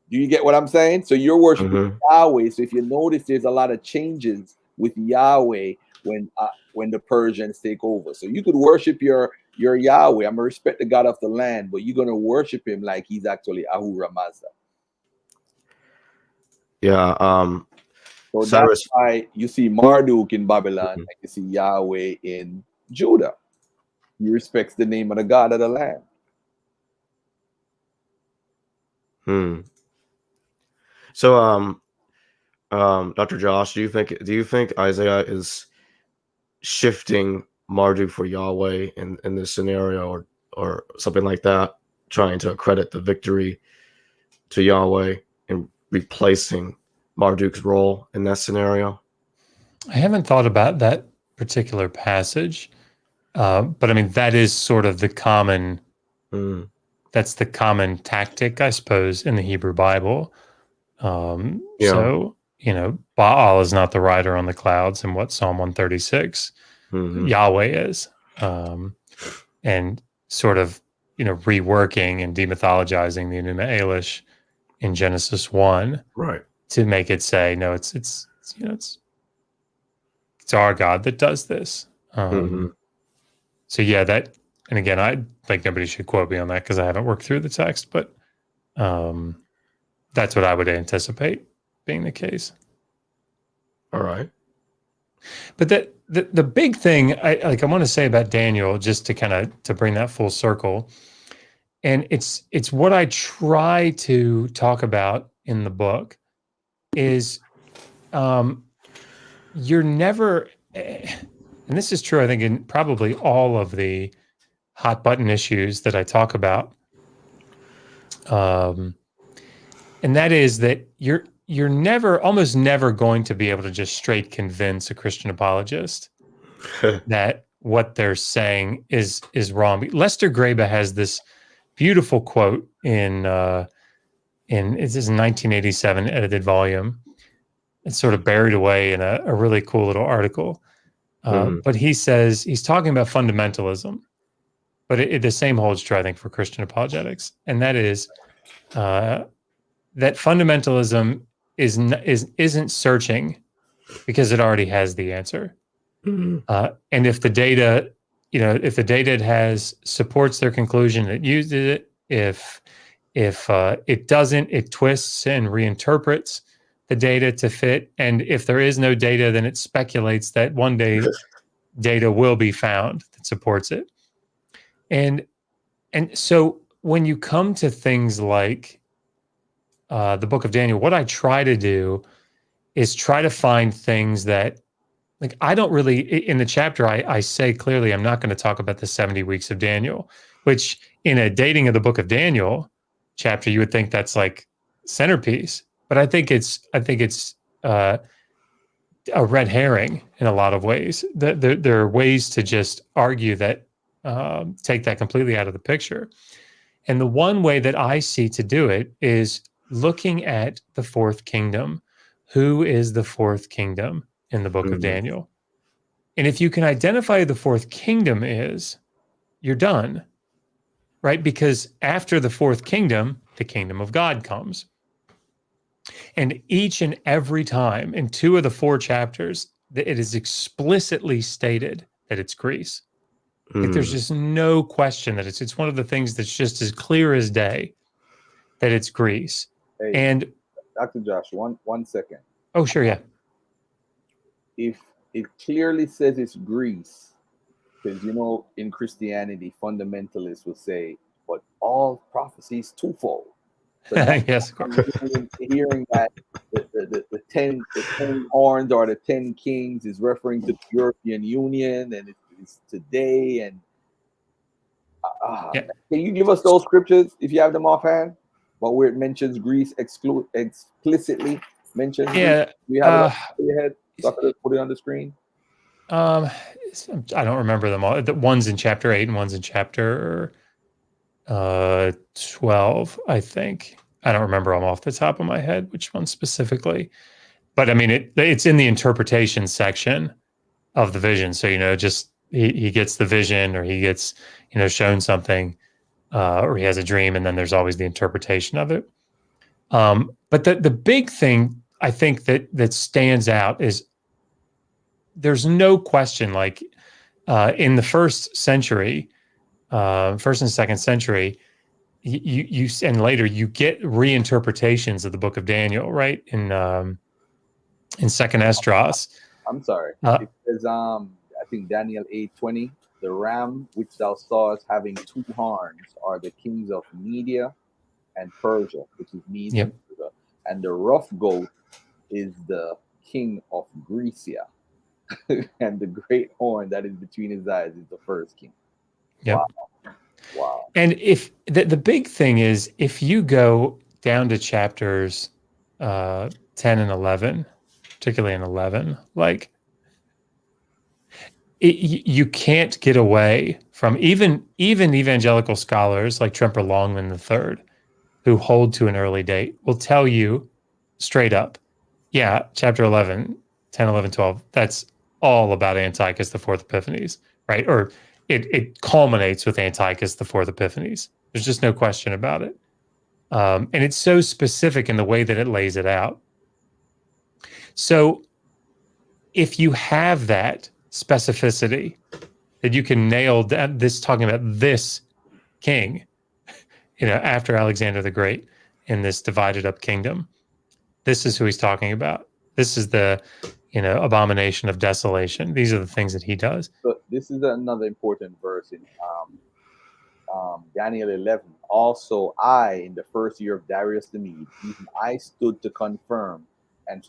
Do you get what I'm saying? So you're worshiping Yahweh. So if you notice, there's a lot of changes with Yahweh when the Persians take over. So you could worship your Yahweh. I'm gonna respect the God of the land, but you're gonna worship him like he's actually Ahura Mazda. Yeah. So Cyrus, that's why you see Marduk in Babylon, and you see Yahweh in Judah. He respects the name of the God of the land. So, Dr. Josh, do you think Isaiah is shifting Marduk for Yahweh in this scenario, or something like that, trying to accredit the victory to Yahweh and replacing Marduk's role in that scenario? I haven't thought about that particular passage, but I mean, that is sort of the common. That's the common tactic, I suppose, in the Hebrew Bible. So, Baal is not the rider on the clouds in what Psalm 136, Yahweh is, and sort of, reworking and demythologizing the Enuma Elish in Genesis 1, right, to make it say, no, it's our God that does this. So yeah, that, and again, I think nobody should quote me on that because I haven't worked through the text, but that's what I would anticipate being the case. All right. But the big thing I want to say about Daniel, just to bring that full circle, and it's what I try to talk about in the book, is you're never, and this is true, I think, in probably all of the hot button issues that I talk about, and that is that you're almost never going to be able to just straight convince a Christian apologist that what they're saying is wrong. Lester Grabe has this beautiful quote in it's his 1987 edited volume. It's sort of buried away in a really cool little article. But he says, he's talking about fundamentalism, but the same holds true, I think, for Christian apologetics. And that is that fundamentalism isn't searching because it already has the answer. And if the data, if the data supports their conclusion, it uses it. If it doesn't, it twists and reinterprets the data to fit. And if there is no data, then it speculates that one day data will be found that supports it. And so when you come to things like the book of Daniel, what I try to do is try to find things that, like, I don't really, in the chapter, I say clearly, I'm not going to talk about the 70 weeks of Daniel, which in a dating of the book of Daniel chapter, you would think that's like centerpiece, but I think it's a red herring in a lot of ways. There are ways to just argue that, take that completely out of the picture. And the one way that I see to do it is looking at the fourth kingdom. Who is the fourth kingdom in the book of Daniel? And if you can identify who the fourth kingdom is, you're done, right? Because after the fourth kingdom, the kingdom of God comes. And each and every time in 2 of the 4 chapters, it is explicitly stated that it's Greece. Like, there's just no question that it's one of the things that's just as clear as day that it's Greece. Hey, and Dr. Josh, one second. oh, sure, yeah. If it clearly says it's Greece, because in Christianity, fundamentalists will say, but all prophecy is twofold. So yes, of course. hearing that the 10 horns or the 10 kings is referring to the European Union and it's today. And can you give us those scriptures if you have them offhand? But where it mentions Greece explicitly mentions. Yeah, Greece. Do you have it in your head? So I could put it on the screen. I don't remember them all. The one's in chapter 8 and one's in chapter 12, I think. I don't remember them off the top of my head, which one specifically. But I mean, it's in the interpretation section of the vision. So, just he gets the vision, or he gets, shown something, or he has a dream, and then there's always the interpretation of it. But the big thing I think that stands out is there's no question, like in the first century, first and second century, you and later you get reinterpretations of the book of Daniel, right? In Second Esdras. I'm sorry. It says, I think Daniel 8:20, the ram which thou sawest having 2 horns are the kings of Media and Persia, which is Media and Persia. And the rough goat is the king of Grecia. And the great horn that is between his eyes is the first king. Yep. Wow. And if the big thing is, if you go down to chapters 10 and 11, particularly in 11, like you can't get away from even evangelical scholars like Tremper Longman III, who hold to an early date, will tell you straight up, yeah, chapter 11, 10, 11, 12, that's all about Antiochus the Fourth Epiphanes, right? Or it culminates with Antiochus the Fourth Epiphanes. There's just no question about it. And it's so specific in the way that it lays it out. So if you have that specificity, that you can nail this, talking about this king, after Alexander the Great in this divided up kingdom, this is who he's talking about. This is the, abomination of desolation. These are the things that he does. So this is another important verse in Daniel 11. Also, I, in the first year of Darius the Mede, even I stood to confirm and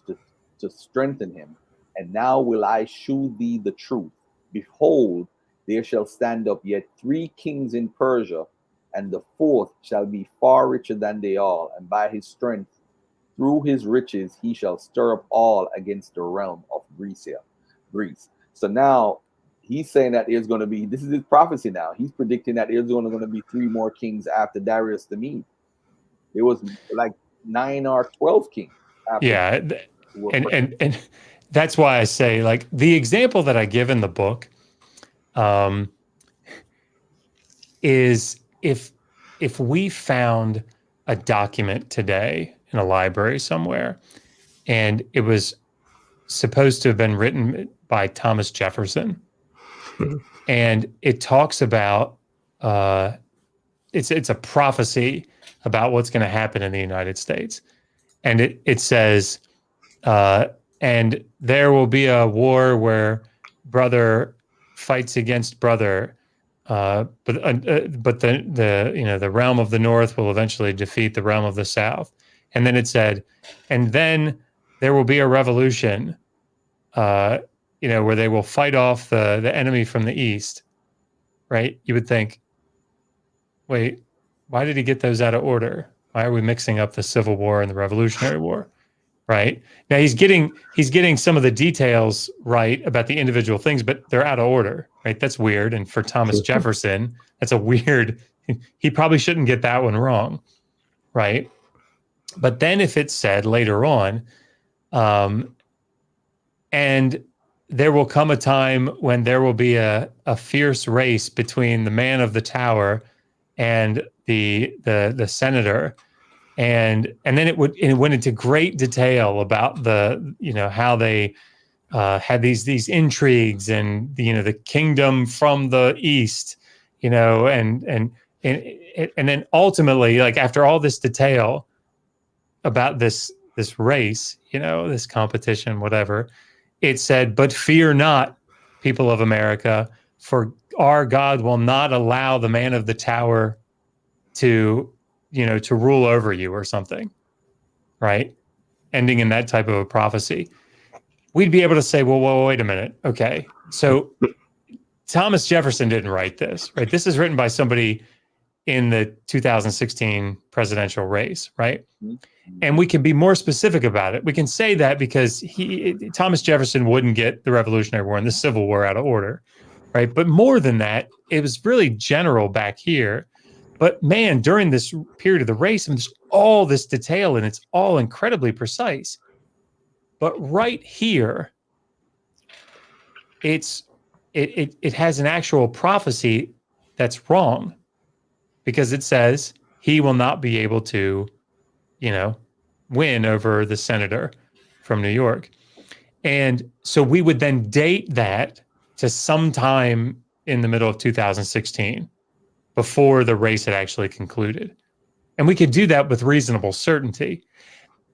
to strengthen him. And now will I shew thee the truth. Behold, there shall stand up yet 3 kings in Persia, and the 4th shall be far richer than they all, and by his strength, through his riches, he shall stir up all against the realm of Greece. So now he's saying that there's going to be, this is his prophecy now. He's predicting that there's going to be 3 more kings after Darius the Mede. There was like 9 or 12 kings. Yeah. And that's why I say, like, the example that I give in the book is if we found a document today in a library somewhere, and it was supposed to have been written by Thomas Jefferson, and it talks about it's a prophecy about what's going to happen in the United States, and it says, and there will be a war where brother fights against brother, but the realm of the north will eventually defeat the realm of the south. And then it said, and then there will be a revolution, where they will fight off the enemy from the east. Right? You would think, wait, why did he get those out of order? Why are we mixing up the Civil War and the Revolutionary War? Right? Now he's getting some of the details right about the individual things, but they're out of order. Right? That's weird. And for Thomas Jefferson, that's a weird. He probably shouldn't get that one wrong. Right? But then if it said later on, and there will come a time when there will be a fierce race between the man of the tower and the senator, and then it went into great detail about how they had these intrigues and the kingdom from the east, and then ultimately, like after all this detail about this race, this competition, whatever. It said, but fear not, people of America, for our God will not allow the man of the tower to rule over you or something, right? Ending in that type of a prophecy. We'd be able to say, well, wait a minute. Okay. So Thomas Jefferson didn't write this, right? This is written by somebody in the 2016 presidential race, right? And we can be more specific about it. We can say that because Thomas Jefferson wouldn't get the Revolutionary War and the Civil War out of order, right? But more than that, it was really general back here. But man, during this period of the race, there's all this detail and it's all incredibly precise. But right here, it has an actual prophecy that's wrong, because it says he will not be able to win over the senator from New York. And so we would then date that to sometime in the middle of 2016, before the race had actually concluded. And we could do that with reasonable certainty.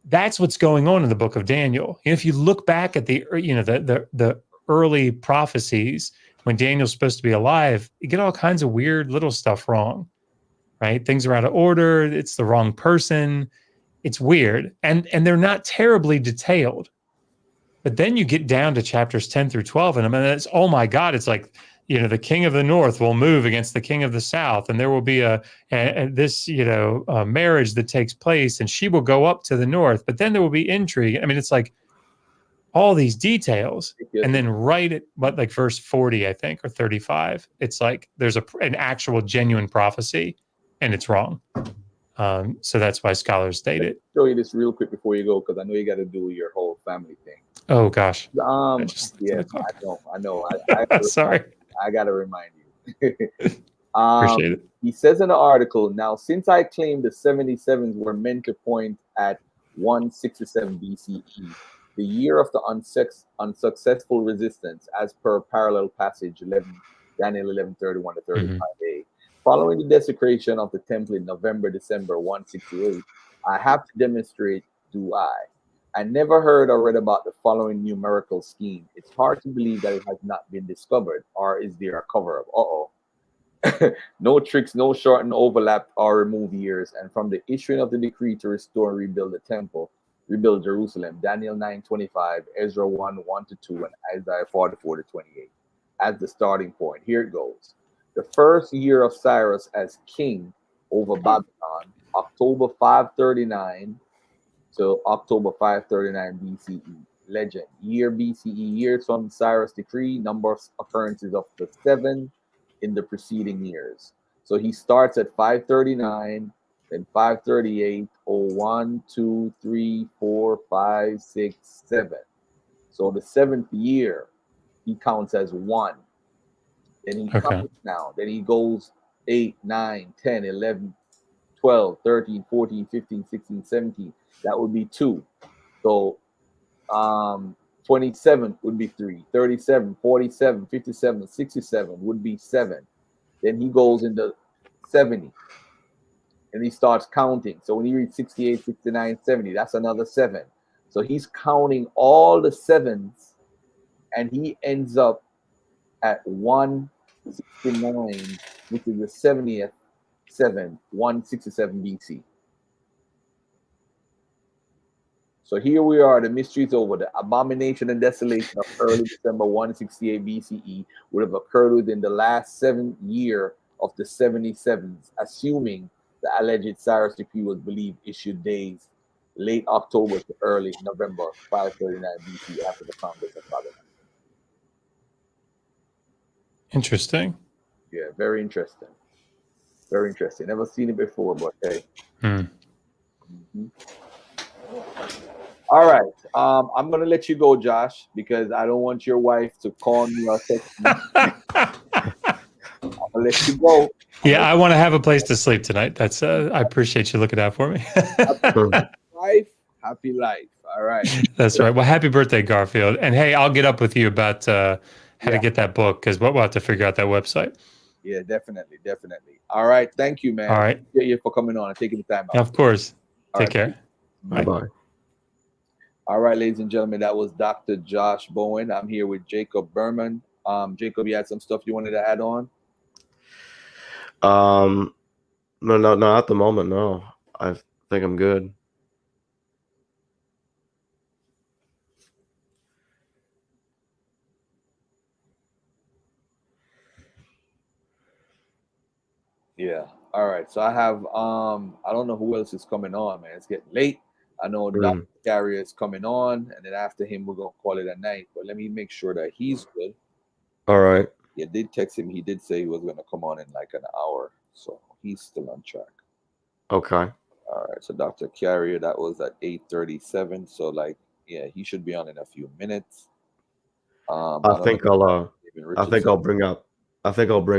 That's what's going on in the book of Daniel. And if you look back at the early prophecies, when Daniel's supposed to be alive, you get all kinds of weird little stuff wrong, right? Things are out of order. It's the wrong person. It's weird. And they're not terribly detailed. But then you get down to chapters 10 through 12, and it's, oh my God, it's like, the king of the north will move against the king of the south, and there will be a marriage that takes place, and she will go up to the north, but then there will be intrigue. I mean, it's like all these details. And then right at like verse 40, I think, or 35, it's like there's an actual genuine prophecy, and it's wrong. So that's why scholars state it. Show you this real quick before you go, because I know you got to do your whole family thing. Oh gosh. I know. Sorry. I got to remind you. Appreciate it. He says in the article, now, since I claim the 77s were meant to point at 167 BCE, the year of the unsuccessful resistance, as per parallel passage 11, Daniel 11:31 to 35a. Following the desecration of the temple in November-December 168, I have to demonstrate, do I never heard or read about the following numerical scheme. It's hard to believe that it has not been discovered, or is there a cover-up? No tricks, no shorten, overlap, or remove years. And from the issuing of the decree to restore and rebuild the temple, rebuild Jerusalem, Daniel 9:25, Ezra 1:1-2, and Isaiah 44-28 as the starting point. Here it goes. The first year of Cyrus as king over Babylon, October 539 to October 539 BCE. Legend. Year BCE, years from Cyrus' decree, number of occurrences of the 7 in the preceding years. So he starts at 539, then 538, 1, 2, 3, 4, 5, 6, 7. So the 7th year, he counts as 1. Then he counts now. Then he goes 8, 9, 10, 11, 12, 13, 14, 15, 16, 17. That would be 2. So 27 would be 3. 37, 47, 57, 67 would be 7. Then he goes into 70. And he starts counting. So when he reads 68, 69, 70, that's another 7. So he's counting all the 7s, and he ends up at 1 69, which is the 167 BC. So here we are, the mystery is over. The abomination and desolation of early December 168 BCE would have occurred within the last 7 year of the 77s, assuming the alleged Cyrus decree was believed issued days late October to early November 539 BC after the Congress of Babylon. Interesting. Yeah, very interesting. Very interesting. Never seen it before, but hey. Hmm. Mhm. All right. I'm gonna let you go, Josh, because I don't want your wife to call me or text me. I'll let you go. Yeah, I want to have a place to sleep tonight. That's I appreciate you looking out for me. Happy life. All right. That's right. Well, happy birthday, Garfield. And hey, I'll get up with you about how to Yeah. get that book because we'll have to figure out that website. Yeah, definitely. All right. Thank you, man. All right. Appreciate you for coming on and taking the time out. Of course. All Take right. care. Bye bye. All right, ladies and gentlemen, that was Dr. Josh Bowen. I'm here with Jacob Berman. Jacob, you had some stuff you wanted to add on? No, not at the moment. No, I think I'm good. Yeah. All right. So I have I don't know who else is coming on, man. It's getting late. I know Dr. Carrier is coming on, and then after him we're gonna call it a night. But let me make sure that he's good. All right. Yeah, did text him. He did say he was gonna come on in like an hour. So he's still on track. Okay. All right. So Dr. Carrier, that was at 8:37. So like, yeah, he should be on in a few minutes. I think I'll bring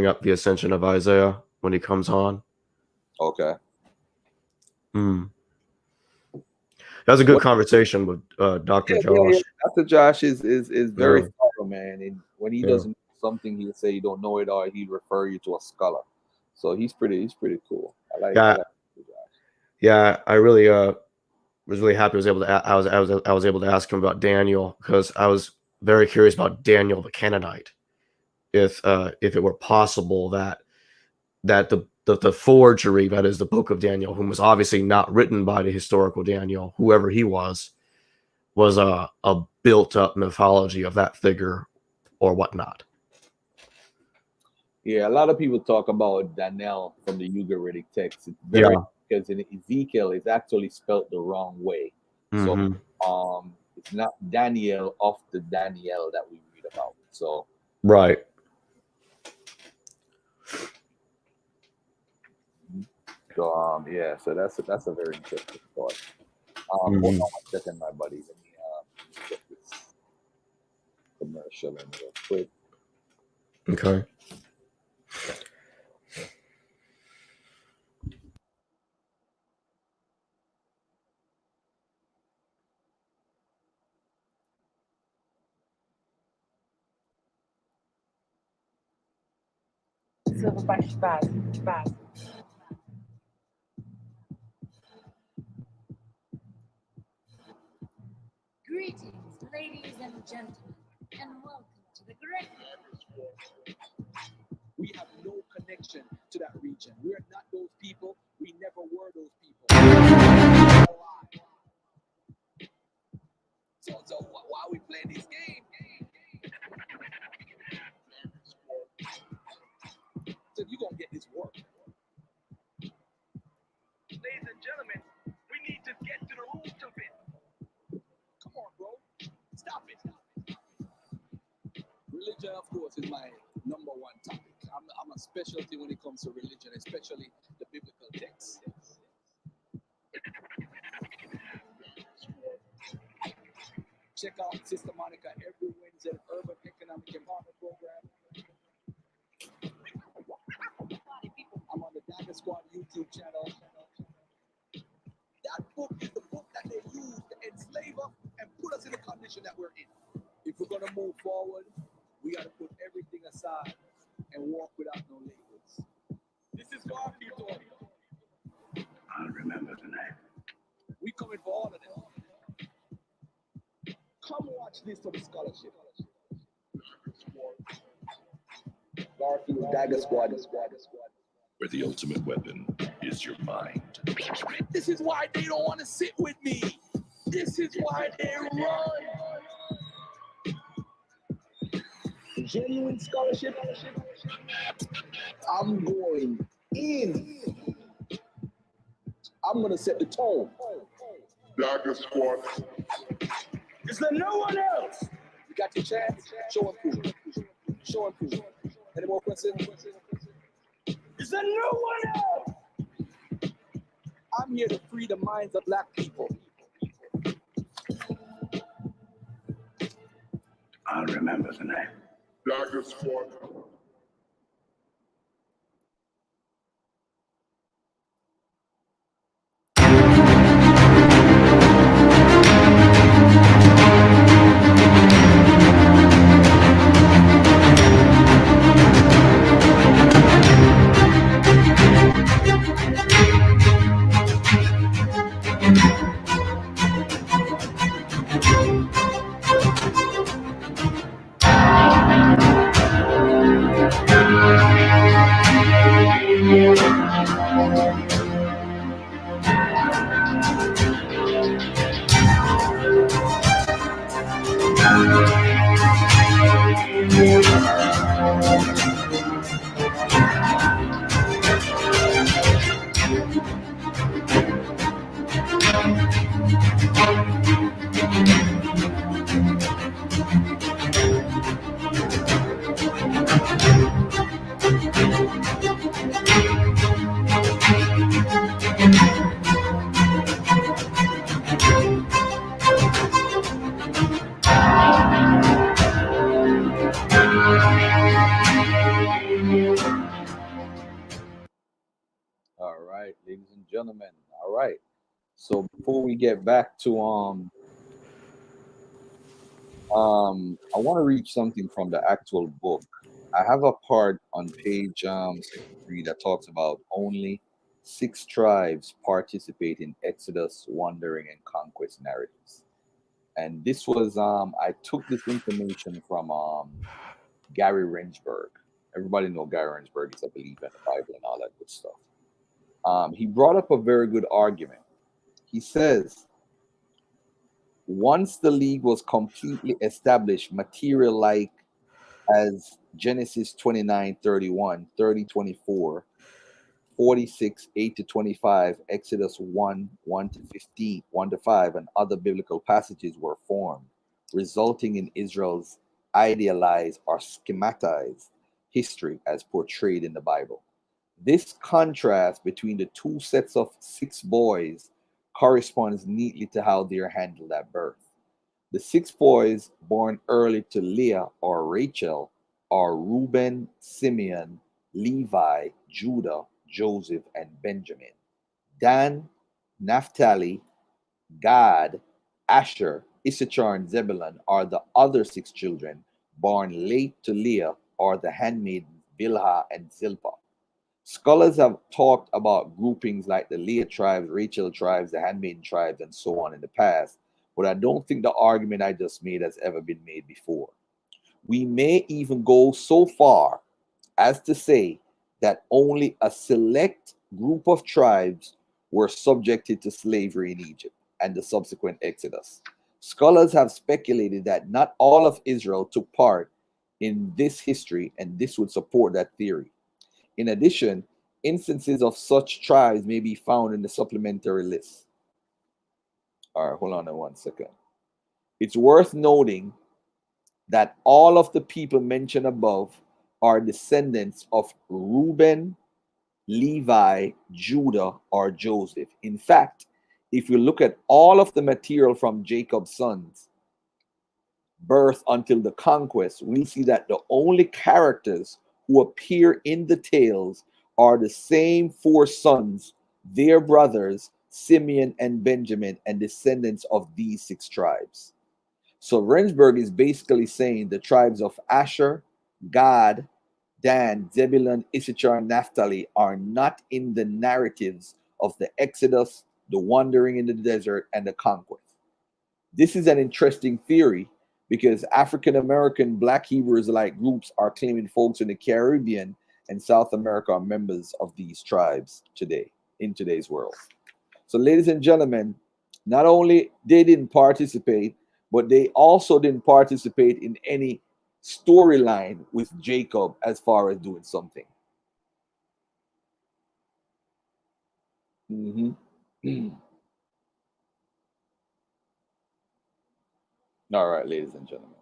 up the ascension of Isaiah when he comes on. Okay. That was a good conversation with Dr. Josh. Yeah. Dr. Josh is very thorough, man. And when he doesn't know something, he'll say you don't know it, or he'll refer you to a scholar. So he's pretty cool. I like Dr. Josh. Yeah, I really was really happy I was able to ask him about Daniel, because I was very curious about Daniel the Canaanite. If it were possible that the forgery, that is the book of Daniel, whom was obviously not written by the historical Daniel, whoever he was a built up mythology of that figure or whatnot. Yeah, a lot of people talk about Daniel from the Ugaritic text. It's very because in Ezekiel it's actually spelled the wrong way. So it's not Daniel of the Daniel that we read about. So right. So yeah, so that's a very interesting thought. Hold on 1 second, my buddy. Let me get this commercial in real quick. Okay. Silver bad. Greetings, ladies and gentlemen, and welcome to the great. We have no connection to that region. We are not those people. We never were those people. So why are we playing this game? So you gonna get this work. Ladies and gentlemen, we need to get to the root of it. Come on, bro. Stop it. Religion, of course, is my number one topic. I'm a specialty when it comes to religion, especially the biblical texts. Check out Sister Monica every Wednesday, Urban Economic Empowerment Program. I'm on the Dagger Squad YouTube channel. That book is the book that they used to enslave us and put us in the condition that we're in. If we're going to move forward, we got to put everything aside and walk without no labels. This is Garfield'S. I'll remember tonight. We coming for all of them. Come watch this for the scholarship. Garfield'S Dagger Squad. Where the ultimate weapon is your mind. This is why they don't want to sit with me. This is why they run. Genuine scholarship. I'm going in. I'm going to set the tone. Dagger Squad. Is there no one else? You got your chance? Show and prove. Show and prove. Any more questions? Is there no one else? I'm here to free the minds of black people. I'll remember the name. Dagger Squad. All right, ladies and gentlemen. All right. So before we get back to I want to read something from the actual book. I have a part on page 63 that talks about only 6 tribes participate in Exodus, wandering, and conquest narratives. And this was I took this information from Gary Rensburg. Everybody know Gary Rensburg is a believer in the Bible and all that good stuff. He brought up a very good argument. He says, once the league was completely established, material like as Genesis 29, 31, 30, 24, 46, 8 to 25, Exodus 1, 1 to 15, 1 to 5, and other biblical passages were formed, resulting in Israel's idealized or schematized history as portrayed in the Bible. This contrast between the two sets of 6 boys corresponds neatly to how they are handled at birth. The 6 boys born early to Leah or Rachel are Reuben, Simeon, Levi, Judah, Joseph, and Benjamin. Dan, Naphtali, Gad, Asher, Issachar, and Zebulun are the other 6 children born late to Leah or the handmaidens Bilhah and Zilpah. Scholars have talked about groupings like the Leah tribes, Rachel tribes, the handmaiden tribes, and so on in the past, but I don't think the argument I just made has ever been made before. We may even go so far as to say that only a select group of tribes were subjected to slavery in Egypt and the subsequent Exodus. Scholars have speculated that not all of Israel took part in this history, and this would support that theory. In addition, instances of such tribes may be found in the supplementary list. All right, hold on 1 second. It's worth noting that all of the people mentioned above are descendants of Reuben, Levi, Judah, or Joseph. In fact, if you look at all of the material from Jacob's sons, birth until the conquest, we see that the only characters who appear in the tales are the same 4 sons, their brothers, Simeon and Benjamin, and descendants of these 6 tribes. So Rensburg is basically saying the tribes of Asher, Gad, Dan, Zebulun, Issachar, and Naphtali are not in the narratives of the Exodus, the wandering in the desert, and the conquest. This is an interesting theory because African American Black Hebrew Israelite groups are claiming folks in the Caribbean and South America are members of these tribes today in today's world. So, ladies and gentlemen, not only they didn't participate, but they also didn't participate in any storyline with Jacob as far as doing something. All right, ladies and gentlemen.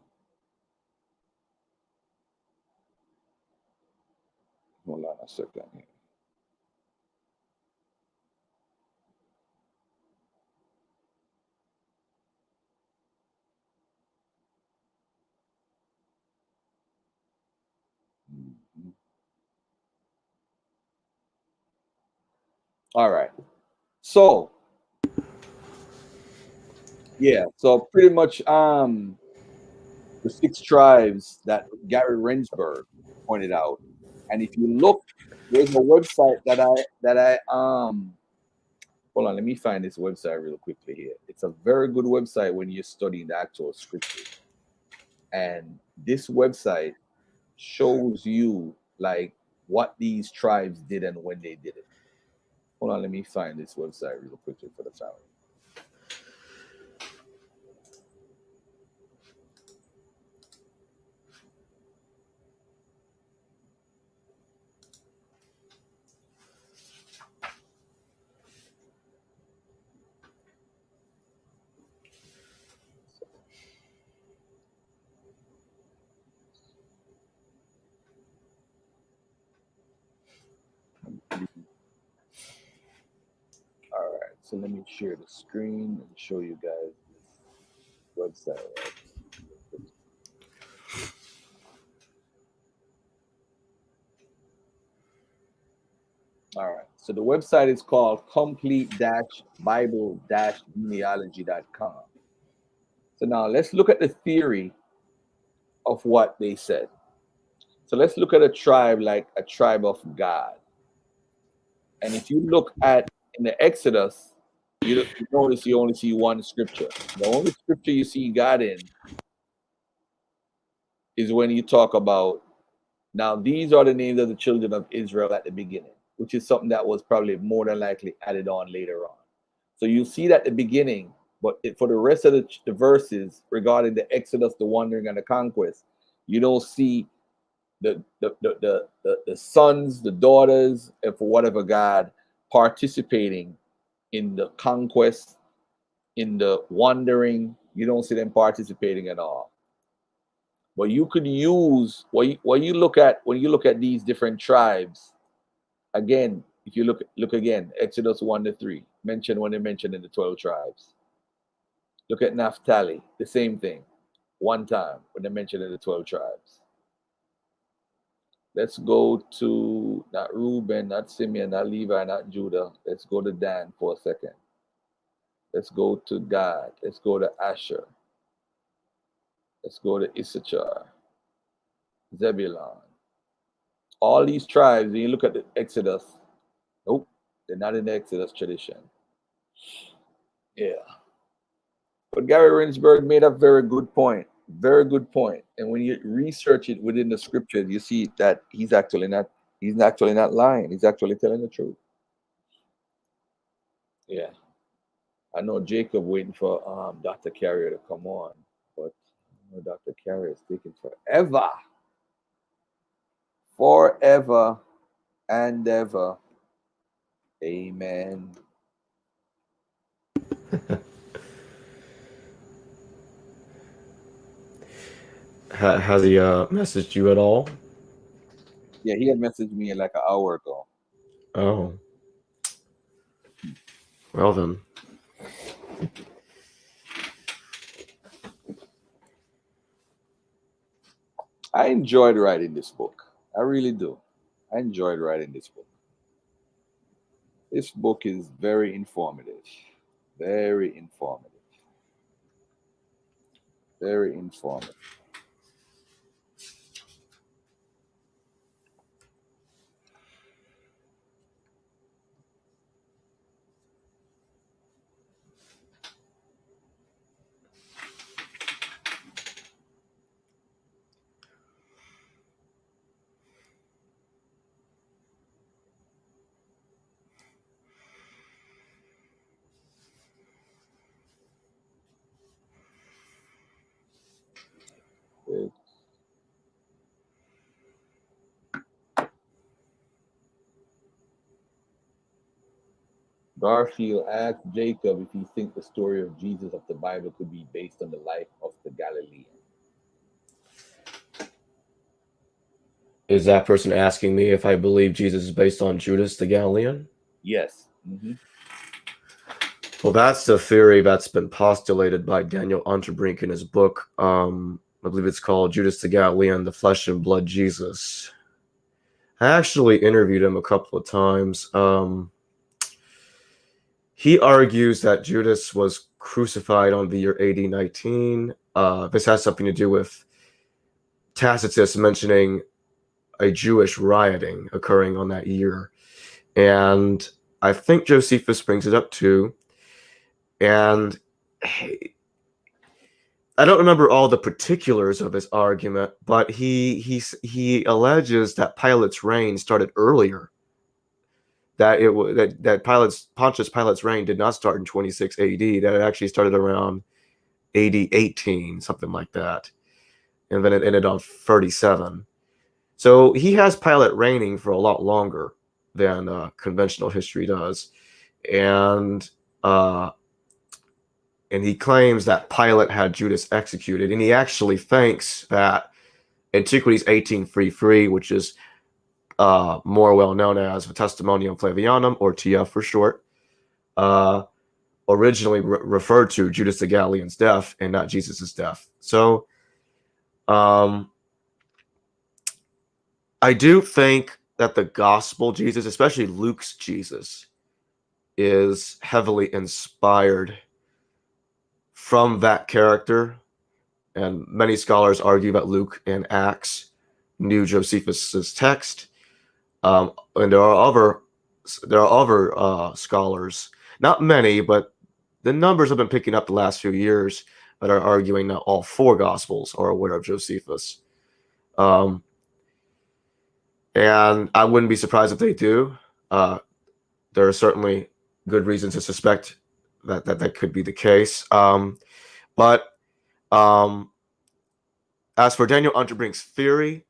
Hold on a second here. All right. So, yeah, so pretty much the 6 tribes that Gary Rensburg pointed out. And if you look, there's a website that I hold on, let me find this website real quickly here. It's a very good website when you're studying the actual scripture. And this website shows you like what these tribes did and when they did it. Hold on, let me find this website real quickly for the family. All right, so let me share the screen and show you guys this website. Right? All right, so the website is called complete-bible-genealogy.com. So now let's look at the theory of what they said. So let's look at a tribe like a tribe of God. And if you look at in the Exodus, you notice you only see one scripture. The only scripture you see God in is when you talk about, now these are the names of the children of Israel at the beginning, which is something that was probably more than likely added on later on. So you see that at the beginning, but for the rest of the verses regarding the Exodus, the wandering, and the conquest, you don't see the sons, the daughters, and for whatever God participating in the conquest, in the wandering. You don't see them participating at all. But you could use when you look at these different tribes. Again, if you look again, Exodus 1-3, mentioned when they mentioned in the 12 tribes. Look at Naphtali, the same thing, one time when they mentioned in the 12 tribes. Let's go to not Reuben, not Simeon, not Levi, not Judah. Let's go to Dan for a second. Let's go to Gad. Let's go to Asher. Let's go to Issachar, Zebulon. All these tribes, when you look at the Exodus, nope, they're not in the Exodus tradition. Yeah. But Gary Rensburg made a very good point. Very good point. And when you research it within the scriptures, you see that he's actually not lying. He's actually telling the truth. Yeah. I know Jacob waiting for Dr. Carrier to come on, but Dr. Carrier is taking forever. Forever and ever. Amen. Has he messaged you at all? Yeah, he had messaged me like an hour ago. Oh. Well then. I enjoyed writing this book. I really do. I enjoyed writing this book. This book is very informative. Very informative. Very informative. Garfield asked Jacob if he thinks the story of Jesus of the Bible could be based on the life of the Galilean. Is that person asking me if I believe Jesus is based on Judas the Galilean? Yes. Mm-hmm. Well, that's the theory that's been postulated by Daniel Unterbrink in his book. I believe it's called Judas the Galilean, the Flesh and Blood Jesus. I actually interviewed him a couple of times. He argues that Judas was crucified on the year AD 19. This has something to do with Tacitus mentioning a Jewish rioting occurring on that year. And I think Josephus brings it up too. And I don't remember all the particulars of his argument, but he alleges that Pilate's reign started earlier. That Pontius Pilate's reign did not start in 26 AD. That it actually started around AD 18, something like that, and then it ended on 37. So he has Pilate reigning for a lot longer than conventional history does, and he claims that Pilate had Judas executed, and he actually thinks that Antiquities 1833, which is more well known as the Testimonium Flavianum, or TF for short, originally referred to Judas the Galilean's death and not Jesus's death. So I do think that the gospel Jesus, especially Luke's Jesus, is heavily inspired from that character. And many scholars argue that Luke and Acts knew Josephus's text. And there are other scholars, not many, but the numbers have been picking up the last few years, that are arguing that all four gospels are aware of Josephus. And I wouldn't be surprised if they do. There are certainly good reasons to suspect that could be the case. But as for Daniel Unterbrink's theory,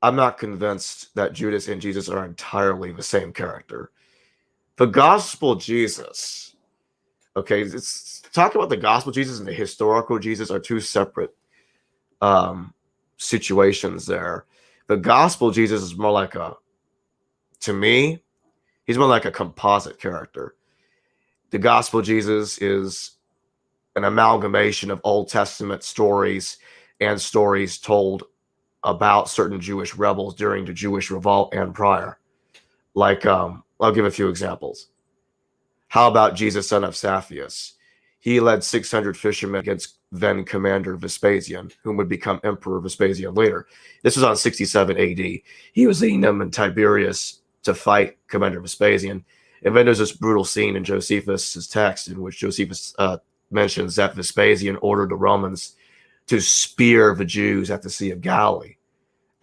I'm not convinced that Judas and Jesus are entirely the same character. The gospel Jesus, okay, it's talking about the gospel Jesus and the historical Jesus are two separate situations there. The gospel Jesus is more like to me, he's more like a composite character. The gospel Jesus is an amalgamation of Old Testament stories and stories told about certain Jewish rebels during the Jewish revolt and prior. Like, I'll give a few examples. How about Jesus, son of Saphius? He led 600 fishermen against then Commander Vespasian, whom would become Emperor Vespasian later. This was on 67 AD. He was leading them and Tiberius to fight Commander Vespasian. And then there's this brutal scene in Josephus' text in which Josephus mentions that Vespasian ordered the Romans to spear the Jews at the Sea of Galilee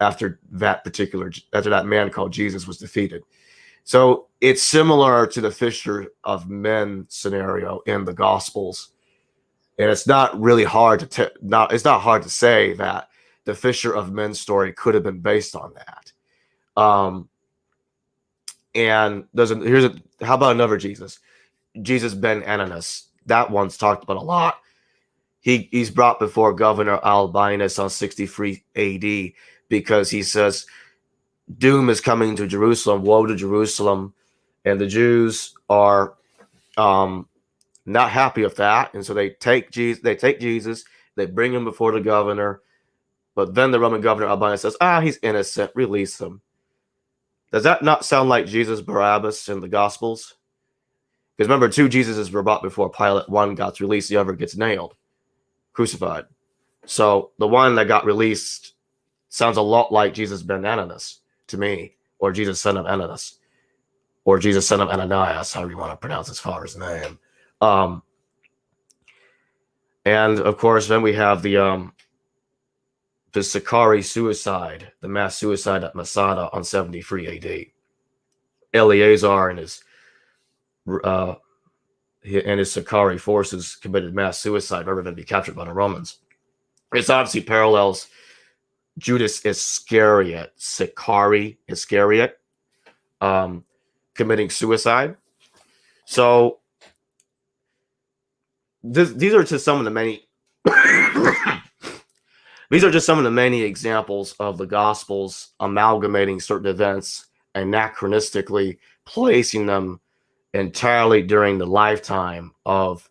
after that man called Jesus was defeated. So it's similar to the fisher of men scenario in the Gospels, and it's not really hard it's not hard to say that the fisher of men story could have been based on that. And how about another Jesus ben Ananus? That one's talked about a lot. He's brought before Governor Albinus on 63 AD because he says, doom is coming to Jerusalem, woe to Jerusalem, and the Jews are not happy with that, and so they take Jesus, they bring him before the governor, but then the Roman governor Albinus says, he's innocent, release him. Does that not sound like Jesus Barabbas in the Gospels? Because remember, two Jesuses were brought before Pilate. One got released, the other gets nailed, crucified. So the one that got released sounds a lot like Jesus ben Ananus to me, or Jesus son of Ananus, or Jesus son of Ananias, however you want to pronounce his father's name. And of course, then we have the Sicarii suicide, the mass suicide at Masada on 73 AD. Eleazar and his Sicarii forces committed mass suicide rather than be captured by the Romans. This obviously parallels Judas Iscariot, Sicarii Iscariot, committing suicide. So these are just some of the many these are just some of the many examples of the Gospels amalgamating certain events anachronistically placing them entirely during the lifetime of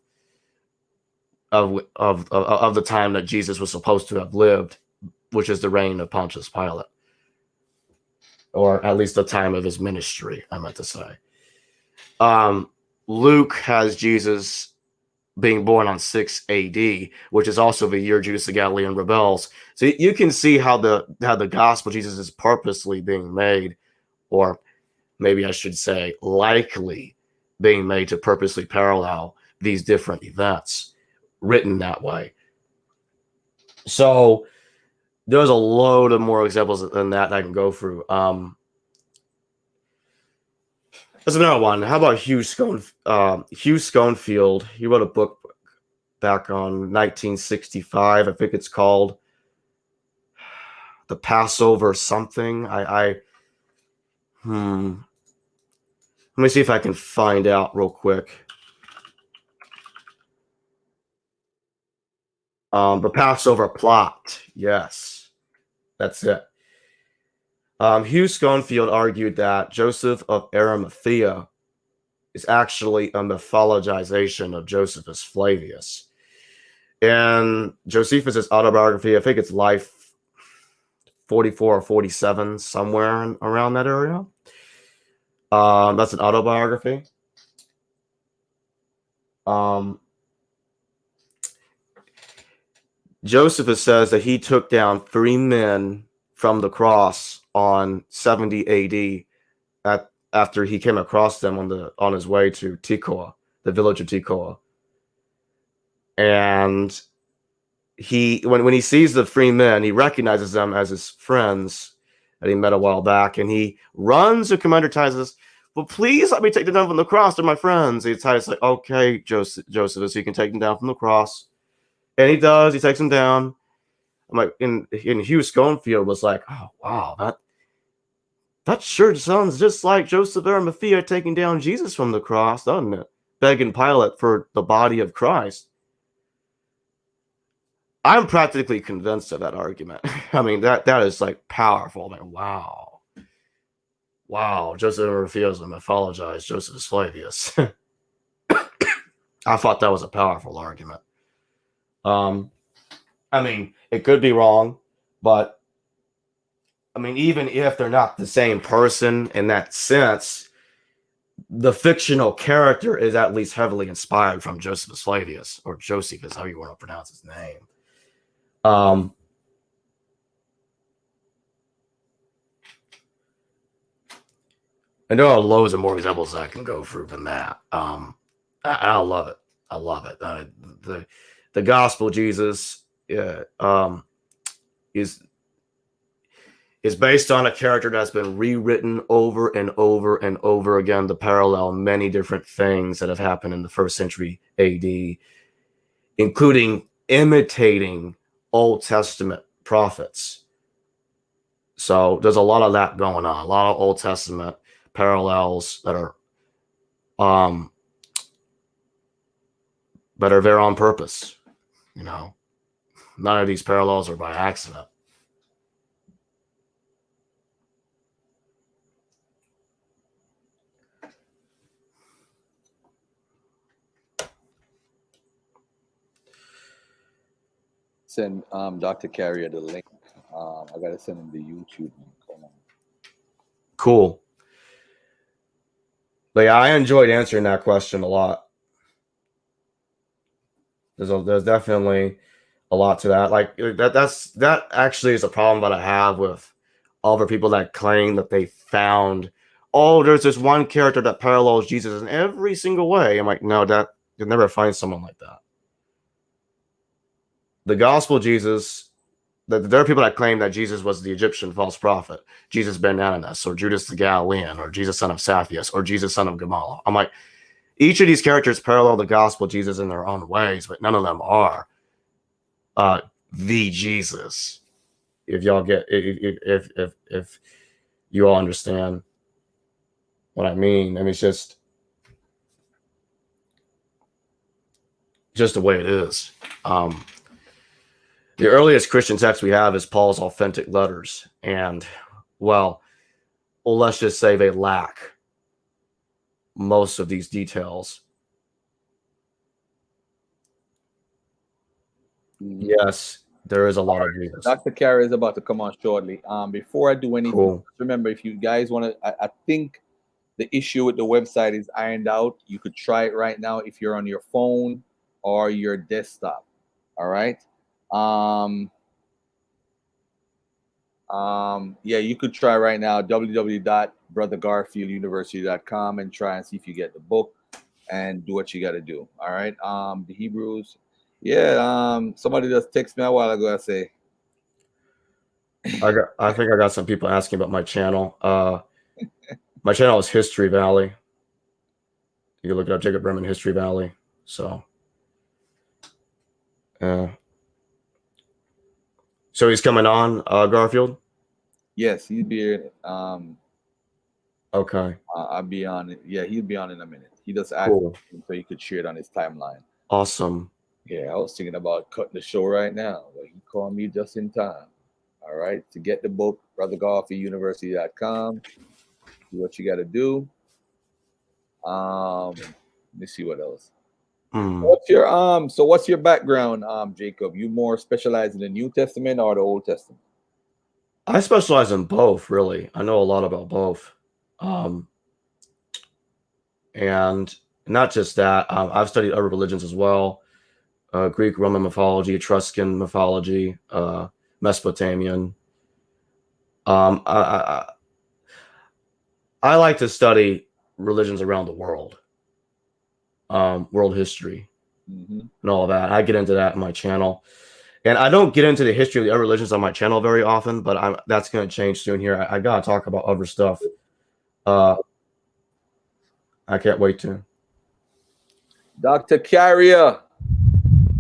the time that Jesus was supposed to have lived, which is the reign of Pontius Pilate, or at least the time of his ministry, I meant to say. Luke has Jesus being born on 6 AD, which is also the year Judas the Galilean rebels. So you can see how the gospel of Jesus is purposely being made, or maybe I should say likely being made to purposely parallel these different events, written that way. So there's a load of more examples than that I can go through. There's another one. How about Hugh Schoenfield? He wrote a book back on 1965. I think it's called The Passover something. Let me see if I can find out real quick. The Passover Plot. Yes, that's it. Hugh Schoenfield argued that Joseph of Arimathea is actually a mythologization of Josephus Flavius. And Josephus' autobiography, I think it's Life 44 or 47, somewhere around that area. That's an autobiography. Josephus says that he took down 3 men from the cross on 70 AD after he came across them on his way to Tekoa, the village of Tekoa. And when he sees the 3 men, he recognizes them as his friends that he met a while back, and he runs to Commander Titus. Well, please let me take them down from the cross. They're my friends. And Titus like, okay, Josephus, you can take them down from the cross. And he does. He takes them down. I'm like, and Hugh Schoenfield was like, oh wow, that sure sounds just like Joseph of Arimathea taking down Jesus from the cross, doesn't it? Begging Pilate for the body of Christ. I'm practically convinced of that argument. I mean, that is like powerful. I mean, wow, Joseph of Arimathea is a mythologized Josephus Flavius. I thought that was a powerful argument. I mean, it could be wrong, but I mean, even if they're not the same person in that sense, the fictional character is at least heavily inspired from Josephus Flavius, or Josephus, how you want to pronounce his name. And there are loads of more examples I can go through than that. I love it. I love it. The gospel of Jesus is based on a character that's been rewritten over and over and over again to parallel many different things that have happened in the 1st century AD, including imitating Old Testament prophets. So there's a lot of that going on, a lot of Old Testament parallels that are there on purpose. You know, none of these parallels are by accident. Send Dr. Carrier the link. I gotta send him the YouTube link. Hold on. Cool. But yeah, I enjoyed answering that question a lot. There's definitely a lot to that. Like that actually is a problem that I have with all the people that claim that they found, oh, there's this one character that parallels Jesus in every single way. I'm like, no, that you'll never find someone like that. The gospel of Jesus, there are people that claim that Jesus was the Egyptian false prophet, Jesus ben Ananias, or Judas the Galilean, or Jesus son of Saphias, or Jesus son of Gamaliel. I'm like, each of these characters parallel the gospel of Jesus in their own ways, but none of them are the Jesus. If y'all get, if you all understand what I mean. I mean, it's just, just the way it is. The earliest Christian text we have is Paul's authentic letters, and well, let's just say they lack most of these details. Yes, there is a lot of Jesus. Dr. Carey is about to come on shortly. Before I do anything, Cool. remember, if you guys want to, I think the issue with the website is ironed out. You could try it right now if you're on your phone or your desktop. All right. Yeah, you could try right now, www.brothergarfielduniversity.com, and try and see if you get the book and do what you got to do. All right. The Hebrews. Yeah. Somebody just texted me a while ago. I say, I think I got some people asking about my channel. My channel is History Valley. You can look it up, Jacob Berman History Valley. So he's coming on, Garfield? yes, he'd be Okay. I'll be on it. Yeah, he'll be on in a minute. He just asked Cool. so you could share it on his timeline. Awesome. Yeah, I was thinking about cutting the show right now, but he called me just in time. All right. To get the book, brothergarfielduniversity.com. Do what you got to do. Let me see what else. What's your background, Jacob? You more specialize in the New Testament or the Old Testament? I specialize in both, really. I know a lot about both. And not just that, I've studied other religions as well. Greek, Roman mythology, Etruscan mythology, Mesopotamian. I like to study religions around the world, world history, and all of that. I get into that in my channel. And I don't get into the history of the other religions on my channel very often, but that's going to change soon here. I got to talk about other stuff. I can't wait to. Dr. Carrier.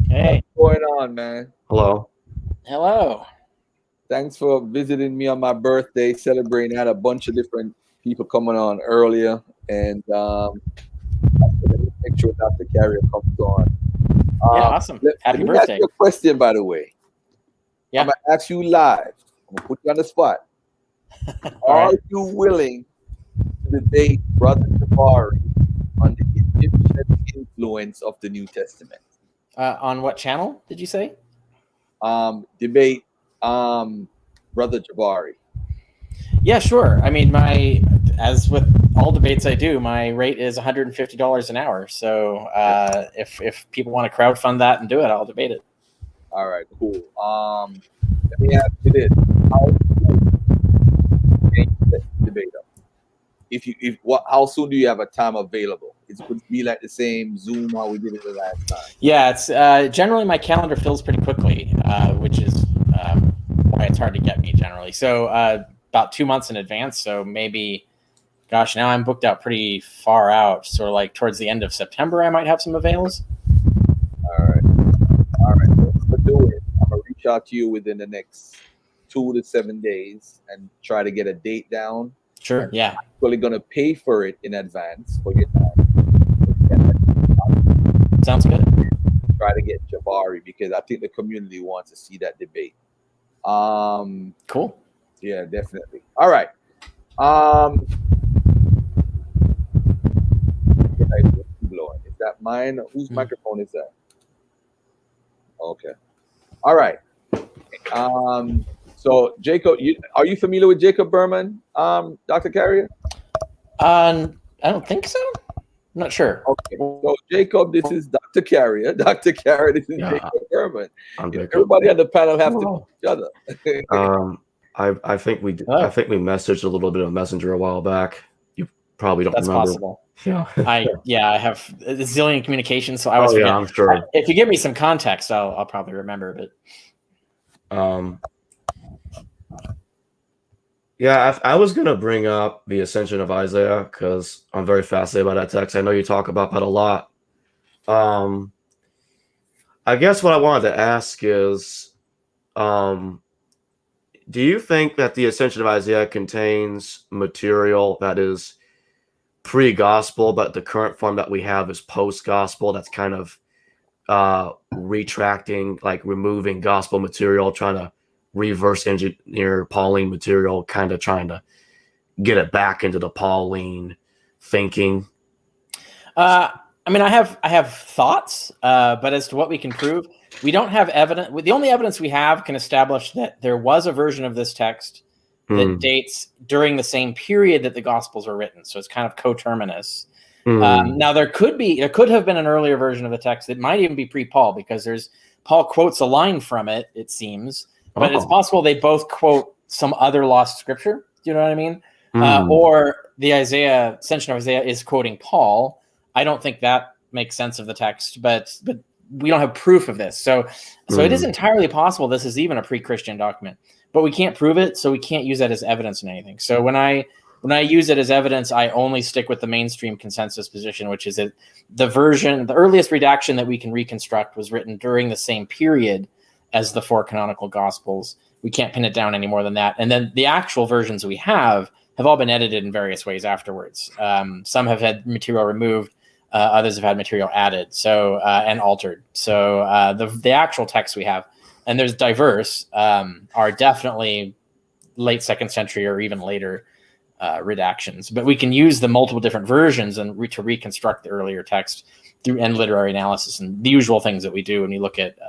Hey. What's going on, man? Hello. Hello. Thanks for visiting me on my birthday, celebrating. I had a bunch of different people coming on earlier, and make sure Dr. Carrier comes on. Yeah, awesome. Happy let me birthday. ask you a question, by the way. Yeah. I'm going to ask you live. I'm going to put you on the spot. Are you willing to debate Brother Jabari on the Egyptian influence of the New Testament? On what channel did you say? Debate Brother Jabari. Yeah, sure. I mean, as with all debates I do, my rate is $150 an hour. So if people want to crowdfund that and do it, I'll debate it. All right, cool. Let me ask you this: how soon can you debate them? How soon do you have a time available? It could be like the same Zoom how we did it the last time. Yeah, it's generally my calendar fills pretty quickly, which is why it's hard to get me generally. So about 2 months in advance. So maybe, gosh, now I'm booked out pretty far out. Sort of like towards the end of September, I might have some avails. All right. Let's do it. I'm gonna reach out to you within the next 2 to 7 days and try to get a date down. Sure. Yeah. I'm actually gonna pay for it in advance for your time. Sounds good. Try to get Jabari because I think the community wants to see that debate. Cool. Yeah, definitely. All right. Is that mine? Whose microphone is that? Okay. All right. So Jacob, are you familiar with Jacob Berman, Dr. Carrier? I don't think so. I'm not sure. Okay. So Jacob, this is Dr. Carrier. Dr. Carrier, this is Jacob Berman. Everybody on the panel have to know each other. I think we messaged a little bit of Messenger a while back. You probably don't remember. That's possible. Yeah. I have a zillion communications, so I always forget. I'm sure. If you give me some context, I'll probably remember. But yeah, I was gonna bring up the Ascension of Isaiah because I'm very fascinated by that text. I know you talk about that a lot. I guess what I wanted to ask is, do you think that the Ascension of Isaiah contains material that is pre-gospel, but the current form that we have is post-gospel? That's kind of retracting, like removing gospel material, trying to reverse engineer Pauline material, kind of trying to get it back into the Pauline thinking? I mean, I have thoughts, but as to what we can prove, we don't have evidence. The only evidence we have can establish that there was a version of this text that dates during the same period that the Gospels were written. So it's kind of coterminous. Now there could have been an earlier version of the text that might even be pre-Paul, because Paul quotes a line from it, it seems, but it's possible they both quote some other lost scripture. Do you know what I mean? Or the Ascension of Isaiah is quoting Paul. I don't think that makes sense of the text, but we don't have proof of this. So it is entirely possible this is even a pre-Christian document, but we can't prove it, so we can't use that as evidence in anything. So when I use it as evidence, I only stick with the mainstream consensus position, which is that the earliest redaction that we can reconstruct was written during the same period as the 4 canonical Gospels. We can't pin it down any more than that. And then the actual versions we have all been edited in various ways afterwards. Some have had material removed, others have had material added, and altered. So the actual texts we have, and there's diverse, are definitely late 2nd century or even later redactions. But we can use the multiple different versions and to reconstruct the earlier text through end literary analysis and the usual things that we do when we look at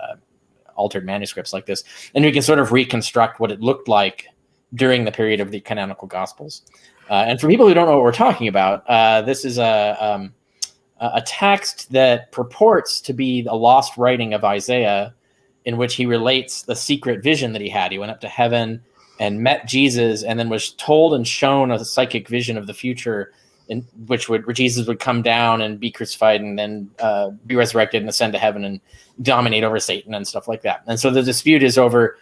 altered manuscripts like this. And we can sort of reconstruct what it looked like during the period of the canonical Gospels. And for people who don't know what we're talking about, this is a text that purports to be a lost writing of Isaiah, in which he relates the secret vision that he had. He went up to heaven and met Jesus, and then was told and shown a psychic vision of the future, in which where Jesus would come down and be crucified, and then be resurrected and ascend to heaven and dominate over Satan and stuff like that. And so the dispute is over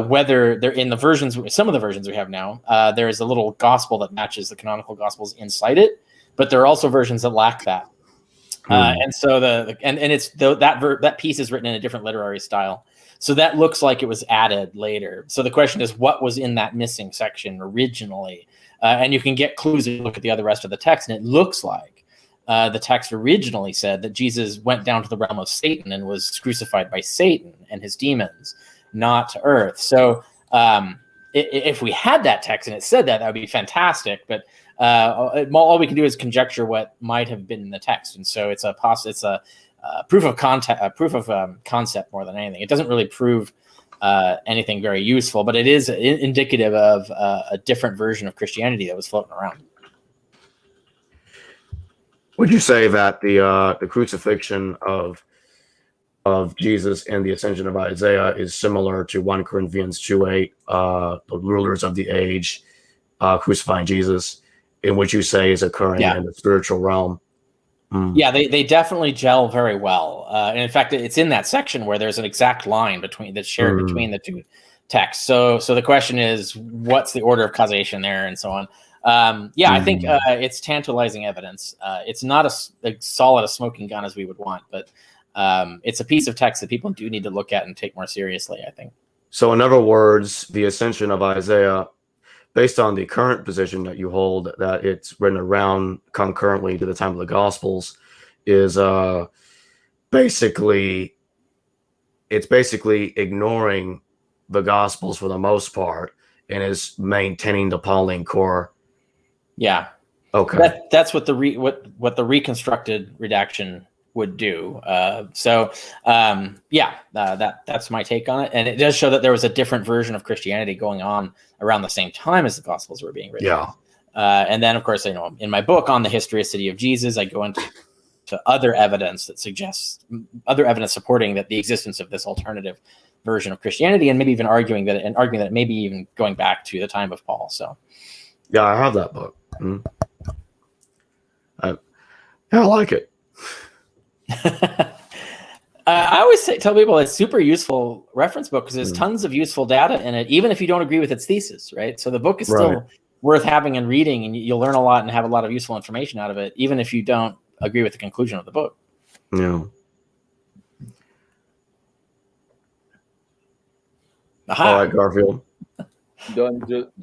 whether they're in the versions, some of the versions we have now, there is a little gospel that matches the canonical Gospels inside it, but there are also versions that lack that. And so that piece is written in a different literary style. So that looks like it was added later. So the question is, what was in that missing section originally? And you can get clues if you look at the rest of the text, and it looks like the text originally said that Jesus went down to the realm of Satan and was crucified by Satan and his demons, not to earth. So if we had that text and it said that would be fantastic. But all we can do is conjecture what might have been in the text, and so it's a proof of concept more than anything. It doesn't really prove anything very useful, but it is indicative of a different version of Christianity that was floating around. Would you say that the crucifixion of Jesus and the ascension of Isaiah is similar to 1 Corinthians 2:8, the rulers of the age crucifying Jesus, in which you say is occurring in the spiritual realm? Yeah, they definitely gel very well. And in fact, it's in that section where there's an exact line that's shared between the two texts. So the question is, what's the order of causation there, and so on. I think it's tantalizing evidence. It's not as solid a smoking gun as we would want, but it's a piece of text that people do need to look at and take more seriously, I think. So in other words, the ascension of Isaiah, based on the current position that you hold, that it's written around concurrently to the time of the Gospels, is basically ignoring the Gospels for the most part and is maintaining the Pauline core. Yeah. Okay. That's what the reconstructed redaction would do. That's my take on it, and it does show that there was a different version of Christianity going on around the same time as the Gospels were being written. Yeah. And then, of course, in my book on the history of City of Jesus, I go into other evidence supporting that the existence of this alternative version of Christianity, and maybe even arguing that it may be even going back to the time of Paul. So, yeah, I have that book. I like it. I always tell people it's a super useful reference book because there's tons of useful data in it, even if you don't agree with its thesis, right? So the book is still worth having and reading, and you'll learn a lot and have a lot of useful information out of it, even if you don't agree with the conclusion of the book. Yeah. Aha. All right, Garfield.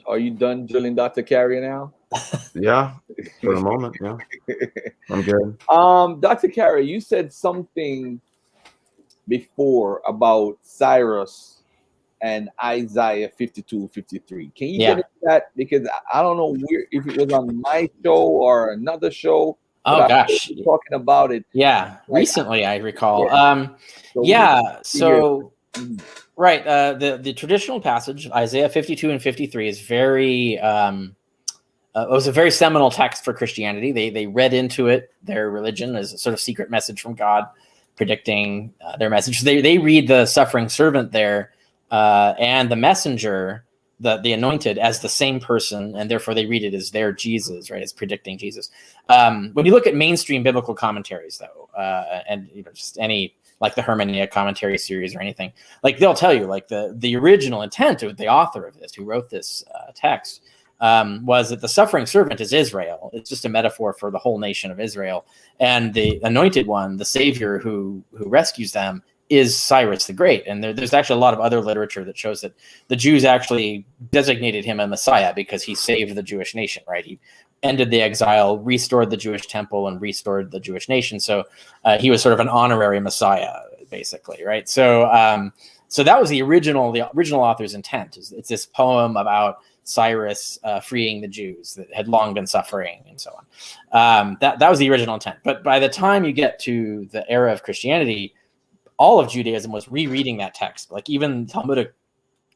Are you done drilling Dr. Carrier now? Yeah, for a moment. Yeah, I'm good. Dr. Carrier, you said something before about Cyrus and Isaiah 52, 53. Can you get into that? Because I don't know if it was on my show or another show. Oh gosh, talking about it. Yeah, recently I recall. Mhm. Right. The traditional passage, Isaiah 52 and 53, is very. It was a very seminal text for Christianity. They read into it their religion as a sort of secret message from God, predicting their message. They read the suffering servant there and the messenger, the anointed, as the same person, and therefore they read it as their Jesus, right? As predicting Jesus. When you look at mainstream biblical commentaries, though, and just any like the Hermeneia commentary series or anything, like they'll tell you like the original intent of the author of this, who wrote this text, was that the suffering servant is Israel. It's just a metaphor for the whole nation of Israel, and the anointed one, the Savior who rescues them, is Cyrus the Great. And there's actually a lot of other literature that shows that the Jews actually designated him a Messiah because he saved the Jewish nation, right? He ended the exile, restored the Jewish temple, and restored the Jewish nation. So he was sort of an honorary Messiah, basically, right? So so that was the original author's intent. It's this poem about Cyrus freeing the Jews that had long been suffering and so on. That was the original intent. But by the time you get to the era of Christianity, all of Judaism was rereading that text. Like even Talmudic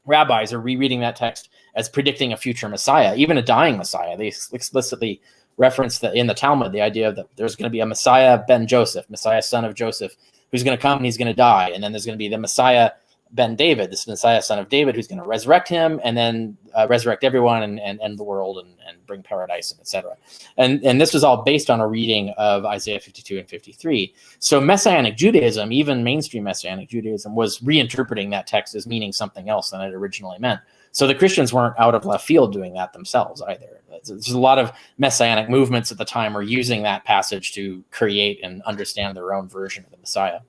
rabbis are rereading that text as predicting a future Messiah, even a dying Messiah. They explicitly reference in the Talmud the idea that there's going to be a Messiah ben Joseph, Messiah son of Joseph, who's going to come and he's going to die. And then there's going to be the Messiah ben David, this Messiah son of David, who's going to resurrect him and then resurrect everyone and end the world and bring paradise and etc. And this was all based on a reading of Isaiah 52 and 53. So Messianic Judaism, even mainstream Messianic Judaism, was reinterpreting that text as meaning something else than it originally meant. So the Christians weren't out of left field doing that themselves either. There's a lot of Messianic movements at the time were using that passage to create and understand their own version of the Messiah.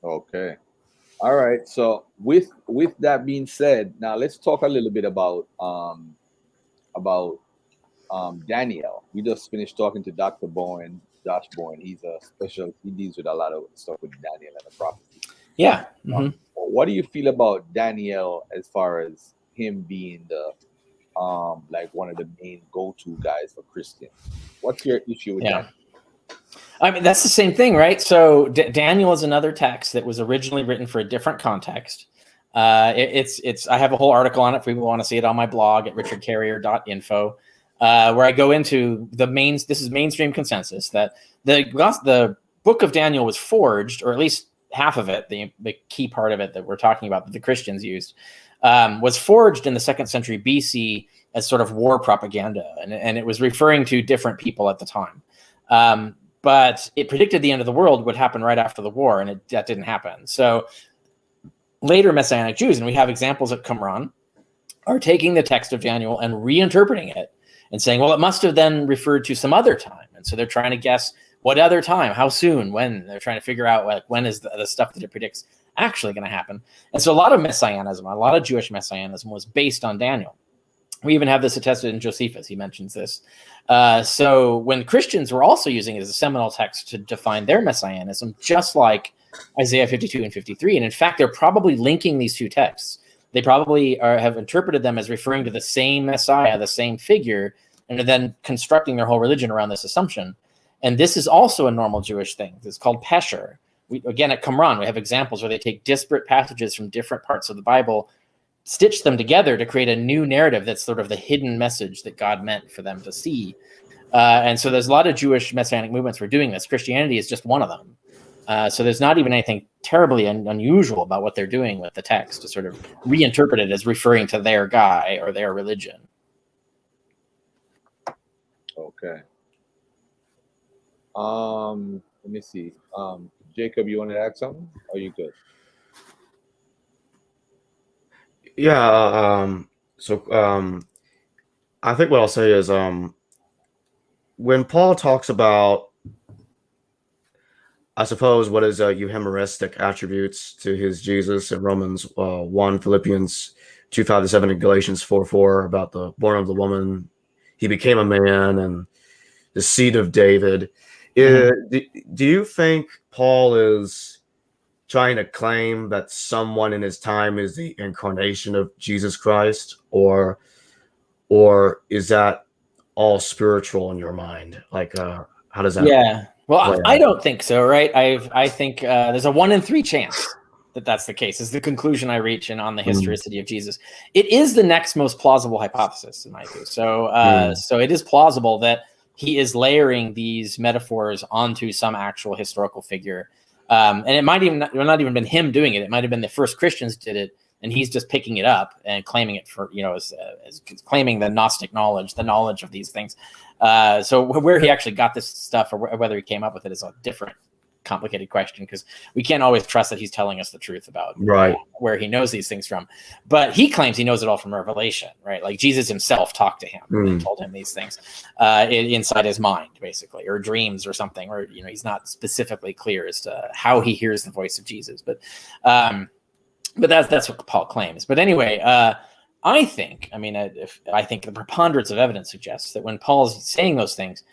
Okay. All right. So with that being said, now let's talk a little bit about Daniel. We just finished talking to Dr. Bowen, Josh Bowen. He deals with a lot of stuff with Daniel and the prophecy. Yeah. Mm-hmm. What do you feel about Daniel as far as him being the like one of the main go-to guys for Christians? What's your issue with that? I mean, that's the same thing, right? So Daniel is another text that was originally written for a different context. I have a whole article on it if people want to see it on my blog at richardcarrier.info, where I go into this is mainstream consensus that the book of Daniel was forged, or at least half of it, the key part of it that we're talking about that the Christians used, was forged in the 2nd century BC as sort of war propaganda. And it was referring to different people at the time. But it predicted the end of the world would happen right after the war, and that didn't happen. So later Messianic Jews, and we have examples at Qumran, are taking the text of Daniel and reinterpreting it and saying, well, it must have then referred to some other time. And so they're trying to guess what other time, how soon, when. They're trying to figure out like when is the stuff that it predicts actually going to happen. And so a lot of Messianism, a lot of Jewish Messianism was based on Daniel. We even have this attested in Josephus. He mentions this. So when Christians were also using it as a seminal text to define their messianism, just like Isaiah 52 and 53, and in fact, they're probably linking these two texts. They probably have interpreted them as referring to the same Messiah, the same figure, and are then constructing their whole religion around this assumption. And this is also a normal Jewish thing. It's called pesher. Again, at Qumran, we have examples where they take disparate passages from different parts of the Bible, stitch them together to create a new narrative that's sort of the hidden message that God meant for them to see. And so there's a lot of Jewish Messianic movements for doing this. Christianity is just one of them. So there's not even anything terribly unusual about what they're doing with the text to sort of reinterpret it as referring to their guy or their religion. Okay. Let me see. Jacob, you want to add something? Or are you good? Yeah. I think what I'll say is when Paul talks about, I suppose, what is euhemeristic attributes to his Jesus in Romans 1, Philippians 2:5-7, and Galatians 4:4 about the born of the woman, he became a man and the seed of David. Do you think Paul is trying to claim that someone in his time is the incarnation of Jesus Christ, or is that all spiritual in your mind? Like, how does that? Yeah. Well, play I out? don't think so, right? I think there's a 1 in 3 chance that that's the case. Is the conclusion I reach in on the historicity of Jesus. It is the next most plausible hypothesis in my view. So, so it is plausible that he is layering these metaphors onto some actual historical figure, and it might even not even been him doing it. It might have been the first Christians did it, and he's just picking it up and claiming it for as claiming the Gnostic knowledge, the knowledge of these things. So where he actually got this stuff, or whether he came up with it, is a different, complicated question, because we can't always trust that he's telling us the truth about where he knows these things from. But he claims he knows it all from revelation, right? Like Jesus himself talked to him and told him these things inside his mind, basically, or dreams or something, or he's not specifically clear as to how he hears the voice of Jesus, but that's what Paul claims. But anyway, I think the preponderance of evidence suggests that when Paul's saying those things,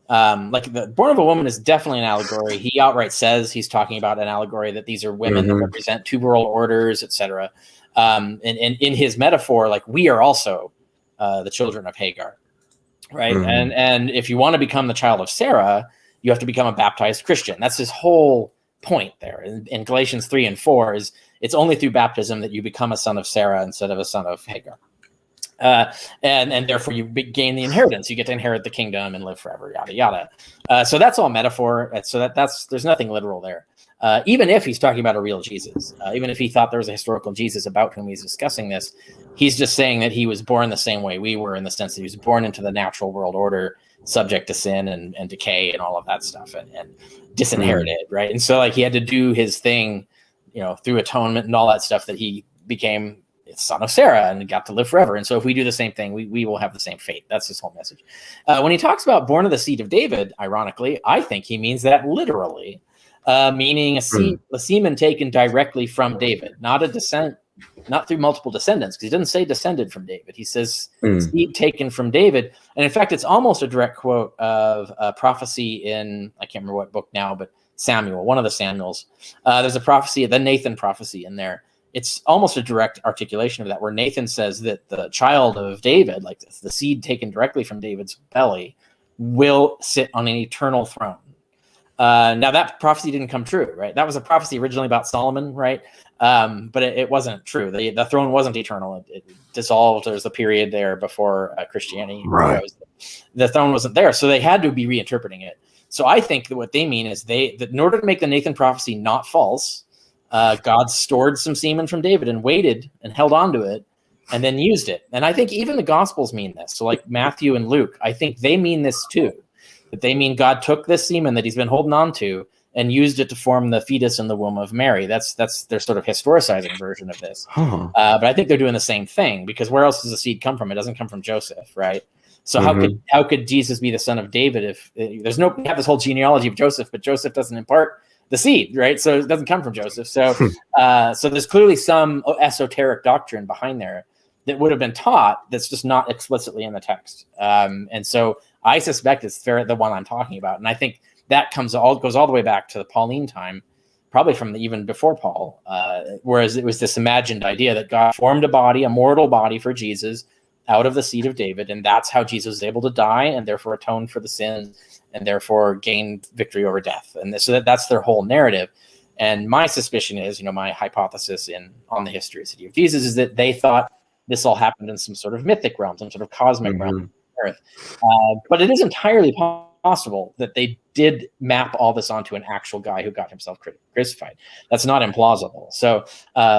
like the born of a woman is definitely an allegory. He outright says he's talking about an allegory, that these are women that represent 2 world orders, etc. And in his metaphor, like, we are also the children of Hagar, right? And if you want to become the child of Sarah, you have to become a baptized Christian. That's his whole point there. In Galatians 3 and 4 is it's only through baptism that you become a son of Sarah instead of a son of Hagar. And therefore you gain the inheritance. You get to inherit the kingdom and live forever, yada yada. So that's all metaphor. So that's there's nothing literal there. Even if he's talking about a real Jesus, even if he thought there was a historical Jesus about whom he's discussing this, he's just saying that he was born the same way we were, in the sense that he was born into the natural world order, subject to sin and decay and all of that stuff, and disinherited, right? And so, like, he had to do his thing, through atonement and all that stuff, that he became son of Sarah and got to live forever. And so if we do the same thing, we will have the same fate. That's his whole message. When he talks about born of the seed of David, ironically, I think he means that literally, meaning a semen taken directly from David, not a descent, not through multiple descendants, because he doesn't say descended from David. He says seed taken from David. And in fact, it's almost a direct quote of a prophecy in, I can't remember what book now, but Samuel, one of the Samuels. There's a prophecy, the Nathan prophecy in there. It's almost a direct articulation of that, where Nathan says that the child of David, like the seed taken directly from David's belly, will sit on an eternal throne. Now that prophecy didn't come true, right? That was a prophecy originally about Solomon, right? But it wasn't true. The throne wasn't eternal. It dissolved. There was a period there before Christianity arose. The throne wasn't there, so they had to be reinterpreting it. So I think that what they mean is that in order to make the Nathan prophecy not false, God stored some semen from David and waited and held on to it and then used it. And I think even the Gospels mean this. So like Matthew and Luke, I think they mean this too. That they mean God took this semen that he's been holding on to and used it to form the fetus in the womb of Mary. That's their sort of historicizing version of this. But I think they're doing the same thing, because where else does the seed come from? It doesn't come from Joseph, right? So how could Jesus be the son of David if we have this whole genealogy of Joseph, but Joseph doesn't impart the seed, right? So it doesn't come from Joseph. So so there's clearly some esoteric doctrine behind there that would have been taught that's just not explicitly in the text. And so I suspect it's the one I'm talking about. And I think that goes all the way back to the Pauline time, probably from even before Paul, whereas it was this imagined idea that God formed a body, a mortal body for Jesus out of the seed of David. And that's how Jesus was able to die and therefore atone for the sins and therefore gain victory over death. And so that's their whole narrative. And my suspicion is, my hypothesis on the historicity of Jesus is that they thought this all happened in some sort of mythic realm, some sort of cosmic realm on Earth. But it is entirely possible that they did map all this onto an actual guy who got himself crucified. That's not implausible. So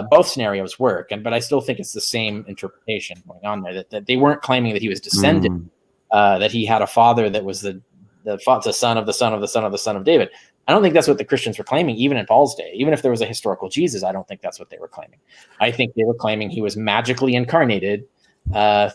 both scenarios work, but I still think it's the same interpretation going on there, that they weren't claiming that he was descended, that he had a father that was the son of the son of the son of the son of David. I don't think that's what the Christians were claiming, even in Paul's day. Even if there was a historical Jesus, I don't think that's what they were claiming. I think they were claiming he was magically incarnated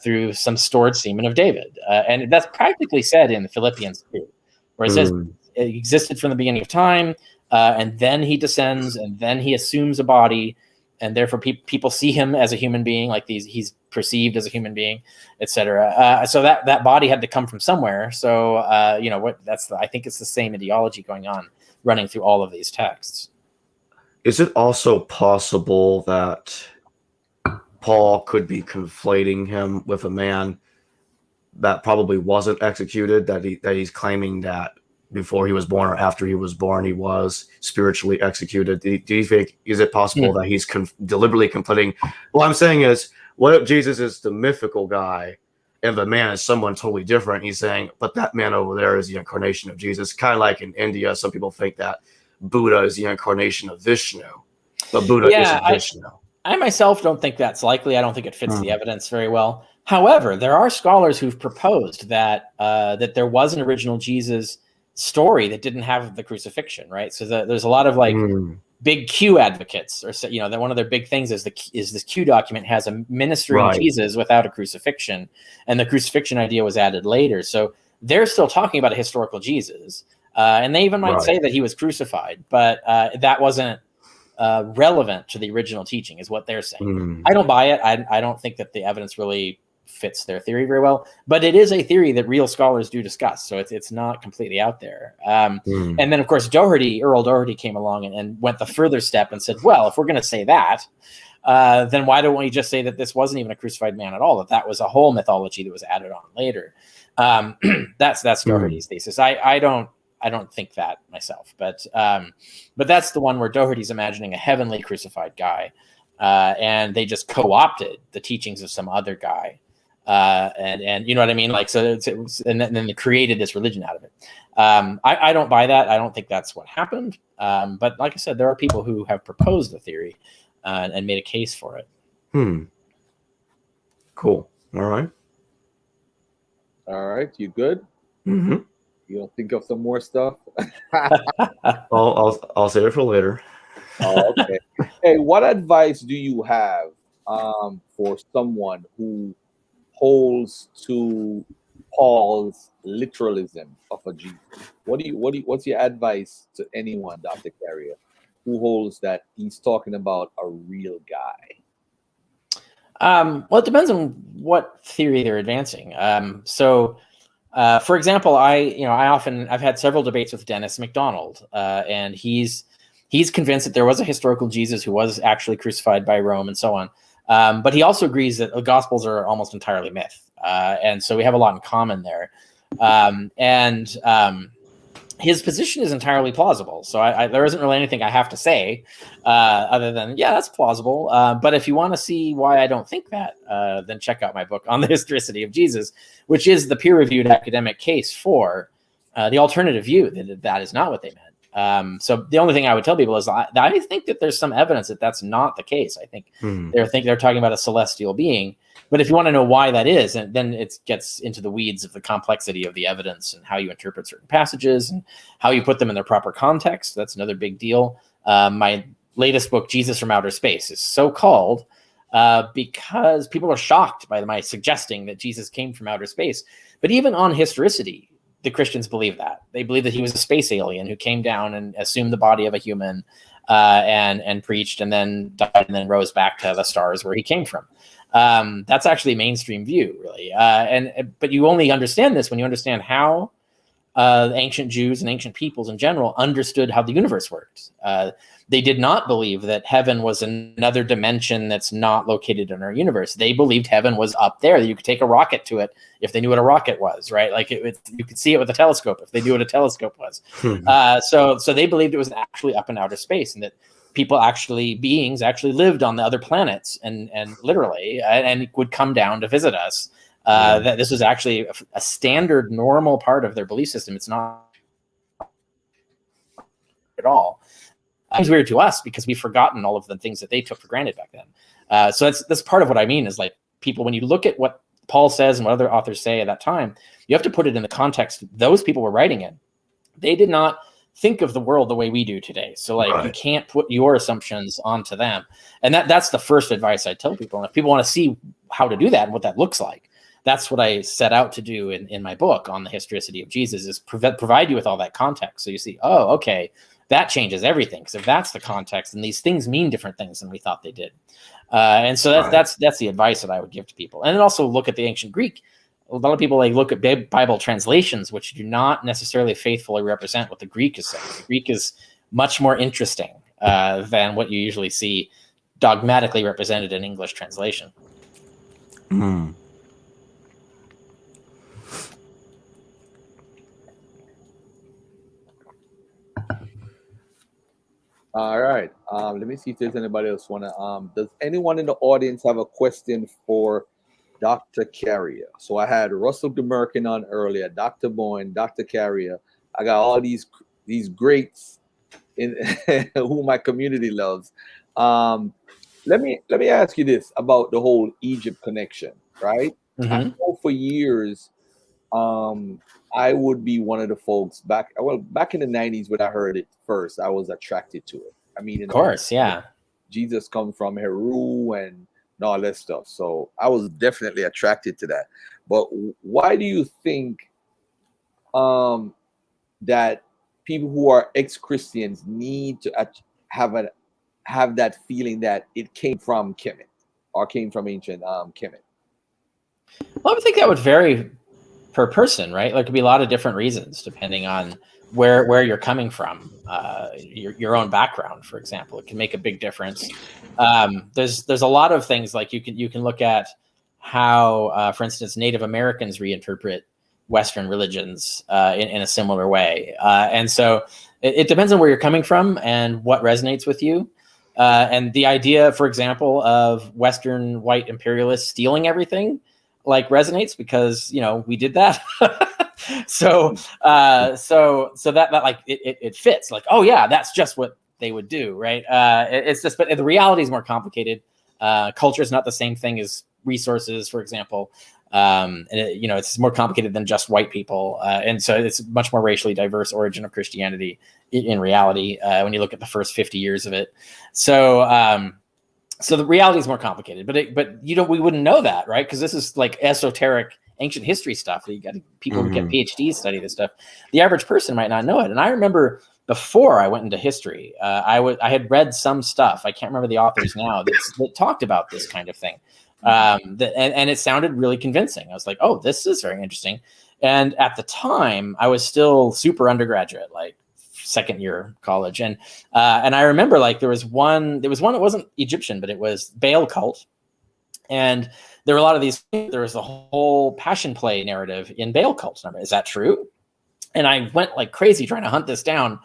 through some stored semen of David. And that's practically said in Philippians 2, where it says it existed from the beginning of time, and then he descends, and then he assumes a body, and therefore people see him as a human being, like he's perceived as a human being, etc. So that body had to come from somewhere. So I think it's the same ideology going on, running through all of these texts. Is it also possible that Paul could be conflating him with a man that probably wasn't executed, that he's claiming that before he was born or after he was born, he was spiritually executed? Do you think, is it possible that he's deliberately conflating? What I'm saying is, what if Jesus is the mythical guy and the man is someone totally different? He's saying, but that man over there is the incarnation of Jesus. Kind of like in India, some people think that Buddha is the incarnation of Vishnu, but Buddha isn't Vishnu. I myself don't think that's likely. I don't think it fits the evidence very well. However, there are scholars who've proposed that that there was an original Jesus story that didn't have the crucifixion, right? So there's a lot of like big Q advocates, or that one of their big things is this Q document has a ministering Jesus without a crucifixion, and the crucifixion idea was added later. So they're still talking about a historical Jesus, and they even might say that he was crucified, but that wasn't relevant to the original teaching, is what they're saying. I don't buy it. I don't think that the evidence really fits their theory very well, but it is a theory that real scholars do discuss, so it's not completely out there. And then of course Earl Doherty came along and went the further step and said, well, if we're going to say that, then why don't we just say that this wasn't even a crucified man at all, that was a whole mythology that was added on later. That's Doherty's thesis. I don't think that myself, but that's the one where Doherty's imagining a heavenly crucified guy, and they just co-opted the teachings of some other guy, and you know what I mean? Like, so and then they created this religion out of it. I don't buy that. I don't think that's what happened. But like I said, there are people who have proposed the theory and made a case for it. Cool. All right. You good? You don't think of some more stuff? I'll save it for later. Oh, okay. Hey, what advice do you have for someone who holds to Paul's literalism of a Jesus? What's your advice to anyone, Dr. Carrier, who holds that he's talking about a real guy? Well, it depends on what theory they're advancing. For example, I've had several debates with Dennis MacDonald, and he's convinced that there was a historical Jesus who was actually crucified by Rome and so on. But he also agrees that the Gospels are almost entirely myth. And so we have a lot in common there. His position is entirely plausible. So there isn't really anything I have to say other than, yeah, that's plausible. But if you want to see why I don't think that, then check out my book on the historicity of Jesus, which is the peer-reviewed academic case for the alternative view that is not what they meant. So the only thing I would tell people is I think that there's some evidence that that's not the case. I think they're talking about a celestial being. But if you want to know why that is, and then it gets into the weeds of the complexity of the evidence and how you interpret certain passages and how you put them in their proper context. That's another big deal. My latest book, Jesus from Outer Space, is so called because people are shocked by my suggesting that Jesus came from outer space. But even on historicity, the Christians believe that. They believe that he was a space alien who came down and assumed the body of a human and preached and then died and then rose back to the stars where he came from. That's actually a mainstream view, really. But you only understand this when you understand how ancient Jews and ancient peoples in general understood how the universe worked. They did not believe that heaven was another dimension that's not located in our universe. They believed heaven was up there, that you could take a rocket to it if they knew what a rocket was, right? Like you could see it with a telescope if they knew what a telescope was. So they believed it was actually up in outer space, and that beings actually lived on the other planets and literally and would come down to visit us. That this was actually a standard normal part of their belief system. It's not at all. It's weird to us because we've forgotten all of the things that they took for granted back then. So that's part of what I mean is, like, people, when you look at what Paul says and what other authors say at that time, you have to put it in the context those people were writing in. They did not think of the world the way we do today. So you can't put your assumptions onto them. And that's the first advice I tell people. And if people want to see how to do that and what that looks like, that's what I set out to do in my book on the historicity of Jesus, is provide you with all that context. So you see, oh, okay, that changes everything. Because if that's the context, and these things mean different things than we thought they did. And so that's the advice that I would give to people. And then also look at the ancient Greek. A lot of people look at Bible translations, which do not necessarily faithfully represent what the Greek is saying. The Greek is much more interesting than what you usually see dogmatically represented in English translation. Mm. All right. Let me see if there's anybody else does anyone in the audience have a question for Dr. Carrier? So I had Russell Demerkin on earlier, Dr. Bowen, Dr. Carrier. I got all these greats in who my community loves. Let me ask you this about the whole Egypt connection, right? Mm-hmm. I know for years, I would be one of the folks back in the 90s when I heard it first, I was attracted to it. I mean, of course, yeah. Jesus comes from Heru and all that stuff. So I was definitely attracted to that. But why do you think that people who are ex-Christians need to have that feeling that it came from Kemet or came from ancient Kemet? Well, I would think that would vary per person, right? There could be a lot of different reasons depending on where you're coming from, your own background, for example. It can make a big difference. There's a lot of things like you can look at how, for instance, Native Americans reinterpret Western religions in a similar way, and so it depends on where you're coming from and what resonates with you. And the idea, for example, of Western white imperialists stealing everything resonates because we did that. so that it fits. Oh yeah, that's just what they would do, right? It's just, but the reality is more complicated. Culture is not the same thing as resources, for example. And it's more complicated than just white people, and so it's much more racially diverse origin of Christianity in reality when you look at the first 50 years of it. So the reality is more complicated, but we wouldn't know that, right? Because this is esoteric ancient history stuff. You got people who get PhDs study this stuff. The average person might not know it. And I remember before I went into history, I had read some stuff. I can't remember the authors now that talked about this kind of thing, and it sounded really convincing. I was like, oh, this is very interesting. And at the time, I was still super undergraduate, second year college, and I remember there was one. It wasn't Egyptian, but it was Baal cult, and there were a lot of these. There was a whole passion play narrative in Baal cult. Is that true? And I went like crazy trying to hunt this down,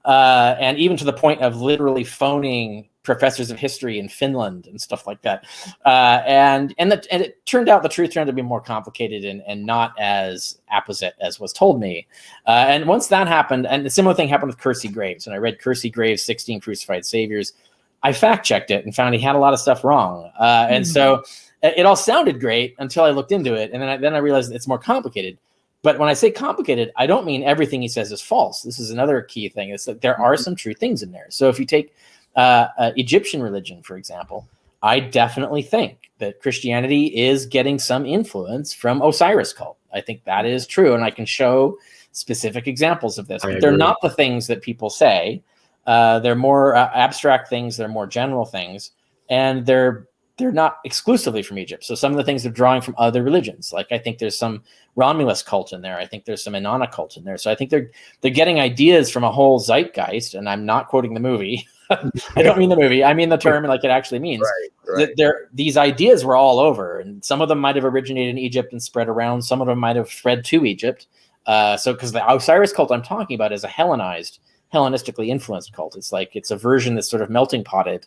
and even to the point of literally phoning professors of history in Finland and stuff like that. And it turned out the truth turned out to be more complicated and not as apposite as was told me. And once that happened, and a similar thing happened with Kersey Graves. And I read Kersey Graves' 16 Crucified Saviors. I fact checked it and found he had a lot of stuff wrong. And so it all sounded great until I looked into it. And then I realized it's more complicated. But when I say complicated, I don't mean everything he says is false. This is another key thing. It's that there are some true things in there. So if you take Egyptian religion, for example, I definitely think that Christianity is getting some influence from Osiris cult. I think that is true. And I can show specific examples of this. But they're not the things that people say. They're more abstract things. They're more general things. And they're not exclusively from Egypt. So some of the things are drawing from other religions. Like I think there's some Romulus cult in there. I think there's some Inanna cult in there. So I think they're getting ideas from a whole zeitgeist. And I'm not quoting the movie. I don't mean the movie. I mean the term like it actually means. Right. These ideas were all over. And some of them might have originated in Egypt and spread around. Some of them might have spread to Egypt. So because the Osiris cult I'm talking about is a Hellenistically influenced cult. It's a version that's sort of melting potted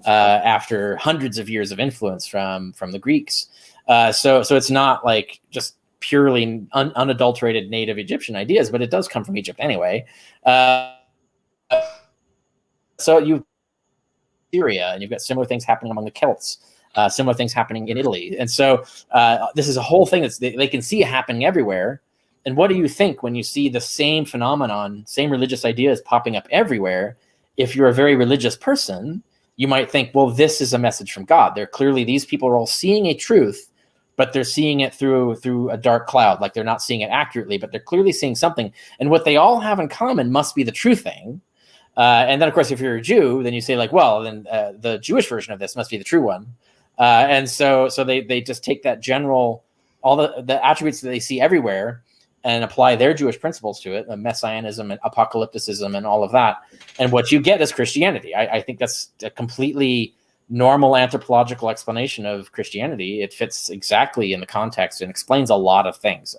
after hundreds of years of influence from the Greeks. So it's not like just purely unadulterated native Egyptian ideas, but it does come from Egypt anyway. So you've Syria, and you've got similar things happening among the Celts, similar things happening in Italy. And so this is a whole thing they can see happening everywhere. And what do you think when you see the same phenomenon, same religious ideas popping up everywhere? If you're a very religious person, you might think, well, this is a message from God. These people are all seeing a truth, but they're seeing it through a dark cloud. Like they're not seeing it accurately, but they're clearly seeing something. And what they all have in common must be the true thing. And then, of course, if you're a Jew, then you say like, well, then the Jewish version of this must be the true one. And so they just take that general, all the attributes that they see everywhere and apply their Jewish principles to it, messianism and apocalypticism and all of that. And what you get is Christianity. I think that's a completely normal anthropological explanation of Christianity. It fits exactly in the context and explains a lot of things.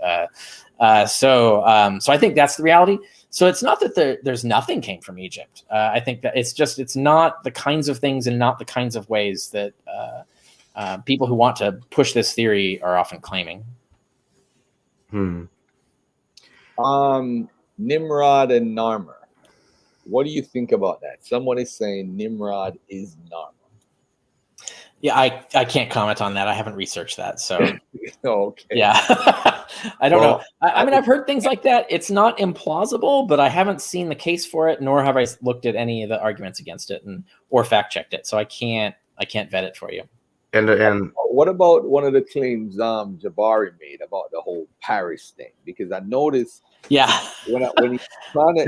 So I think that's the reality. So it's not that there's nothing came from Egypt. I think that it's not the kinds of things and not the kinds of ways that people who want to push this theory are often claiming. Nimrod and Narmer. What do you think about that? Someone is saying Nimrod is Narmer. Yeah, I can't comment on that. I haven't researched that. So Okay. yeah, I don't know. I mean, I've heard things like that. It's not implausible, but I haven't seen the case for it, nor have I looked at any of the arguments against it or fact checked it. So I can't vet it for you. And What about one of the claims Jabari made about the whole Paris thing? Because I noticed Yeah, when he found it,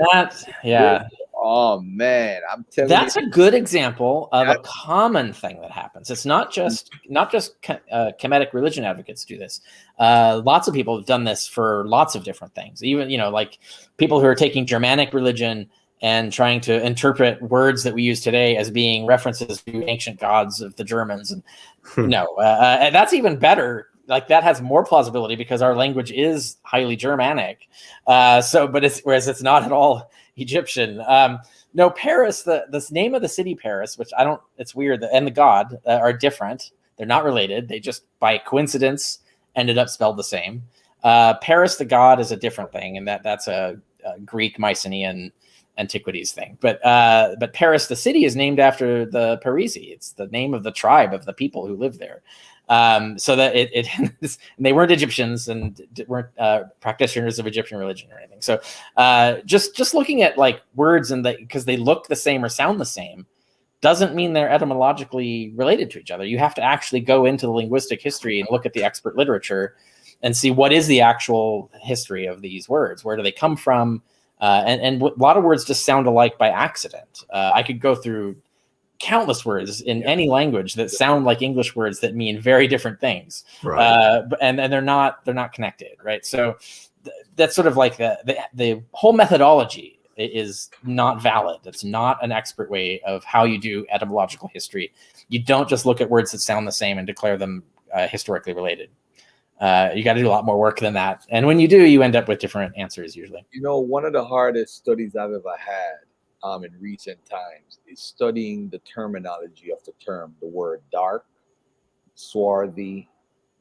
oh man, I'm telling that's you, a good example of a common thing that happens. It's not just Kemetic religion advocates do this. Lots of people have done this for lots of different things. Even like people who are taking Germanic religion and trying to interpret words that we use today as being references to ancient gods of the Germans. And and that's even better. Like that has more plausibility because our language is highly Germanic. Whereas it's not at all Egyptian. No, Paris, the name of the city Paris, it's weird, and the god are different. They're not related. They just by coincidence ended up spelled the same. Paris, the god, is a different thing, and that's a Greek Mycenaean antiquities thing. But Paris, the city, is named after the Parisi. It's the name of the tribe of the people who live there. So that and they weren't Egyptians and weren't practitioners of Egyptian religion or anything. So just looking at like words and because they look the same or sound the same doesn't mean they're etymologically related to each other. You have to actually go into the linguistic history and look at the expert literature and see what is the actual history of these words. Where do they come from? And a lot of words just sound alike by accident. I could go through countless words in any language that sound like English words that mean very different things, right. And they're not connected, right? So that's sort of like the whole methodology is not valid. It's not an expert way of how you do etymological history. You don't just look at words that sound the same and declare them historically related. You got to do a lot more work than that. And when you do, you end up with different answers usually. One of the hardest studies I've ever had in recent times is studying the terminology of the word dark, swarthy,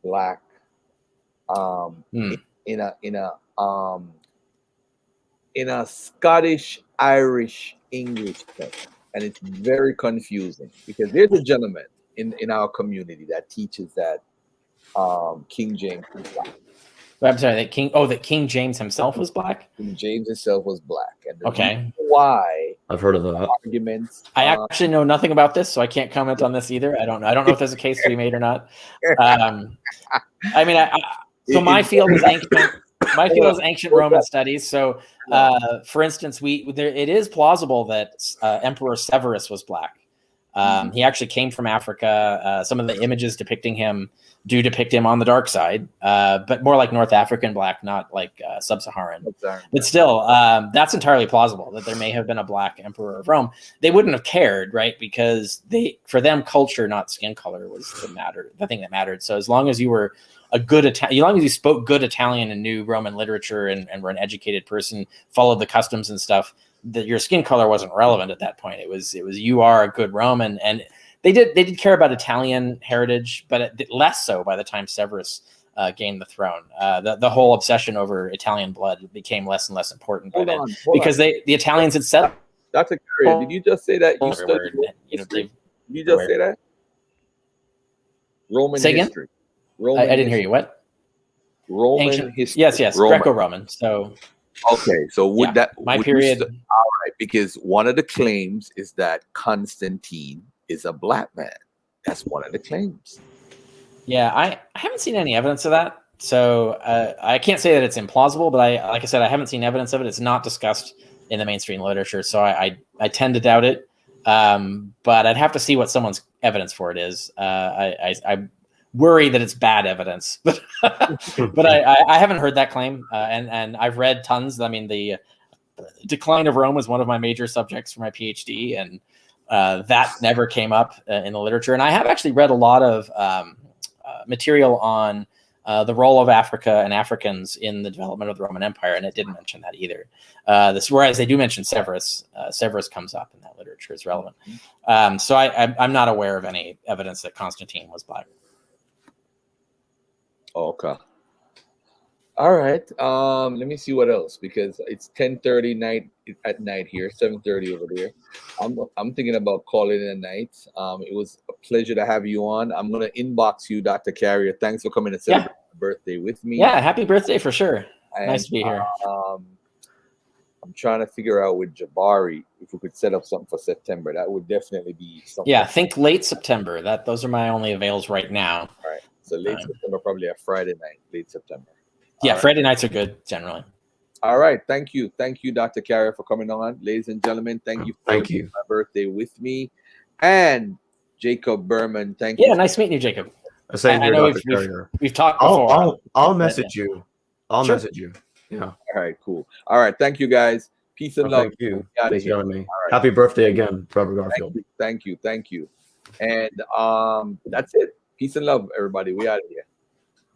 black, in a Scottish, Irish, English thing. And it's very confusing because there's a gentleman in our community that teaches that King James is black. I'm sorry, that King James himself was black? King James himself was black. And the reason Okay. why I've heard of that. arguments. I actually know nothing about this, so I can't comment on this either. I don't know if there's a case to be made or not. I mean, so my field is ancient. My field is ancient Roman studies. So, for instance, it is plausible that Emperor Severus was black. He actually came from Africa. Some of the images depicting him do depict him on the dark side, but more like North African black, not like sub-Saharan. But still, that's entirely plausible that there may have been a black emperor of Rome. They wouldn't have cared, right? Because for them, culture, not skin color, was the thing that mattered. So as long as you were as long as you spoke good Italian and knew Roman literature and were an educated person, followed the customs and stuff, that your skin color wasn't relevant at that point. It was you are a good Roman, and they did care about Italian heritage, but less so by the time Severus gained the throne. The whole obsession over Italian blood became less and less important by then because the Italians had set up. Dr. Curry, did you just say that you studied history? Did you just say that? Roman history. I didn't hear you. What? Roman history. Yes, Greco-Roman. So. Okay, so my period? All right, because one of the claims is that Constantine is a black man. That's one of the claims. Yeah, I haven't seen any evidence of that, so I can't say that it's implausible. But like I said, I haven't seen evidence of it. It's not discussed in the mainstream literature. So I tend to doubt it. But I'd have to see what someone's evidence for it is. I worry that it's bad evidence, but I haven't heard that claim. And I've read tons. I mean, the decline of Rome was one of my major subjects for my PhD, and that never came up in the literature. And I have actually read a lot of material on the role of Africa and Africans in the development of the Roman Empire, and it didn't mention that either. Whereas they do mention Severus. Severus comes up in that literature as relevant. So I'm not aware of any evidence that Constantine was black. Okay. All right. Let me see what else, because it's 10:30 at night here, 7:30 over there. I'm thinking about calling it a night. It was a pleasure to have you on. I'm gonna inbox you, Dr. Carrier. Thanks for coming to celebrate my birthday with me. Yeah, happy birthday for sure. And, nice to be here. I'm trying to figure out with Jabari if we could set up something for September. That would definitely be something. Yeah, think late September. Those are my only avails right now. All right. So late September, probably a Friday night, late September. Yeah, All Friday nights are good generally. All right. Thank you. Thank you, Dr. Carrier, for coming on. Ladies and gentlemen, thank you for celebrating my birthday with me. And Jacob Berman, thank you. Yeah, nice meeting you, Jacob. Same here, know Dr. Carrier. we've talked before. I'll message you. I'll message you. Yeah. All right, cool. All right. Thank you, guys. Peace and love. Thank you. Out of Thanks for here. having me. All right. Happy birthday again, Trevor Garfield. Thank you. And that's it. Peace and love, everybody. We out of here.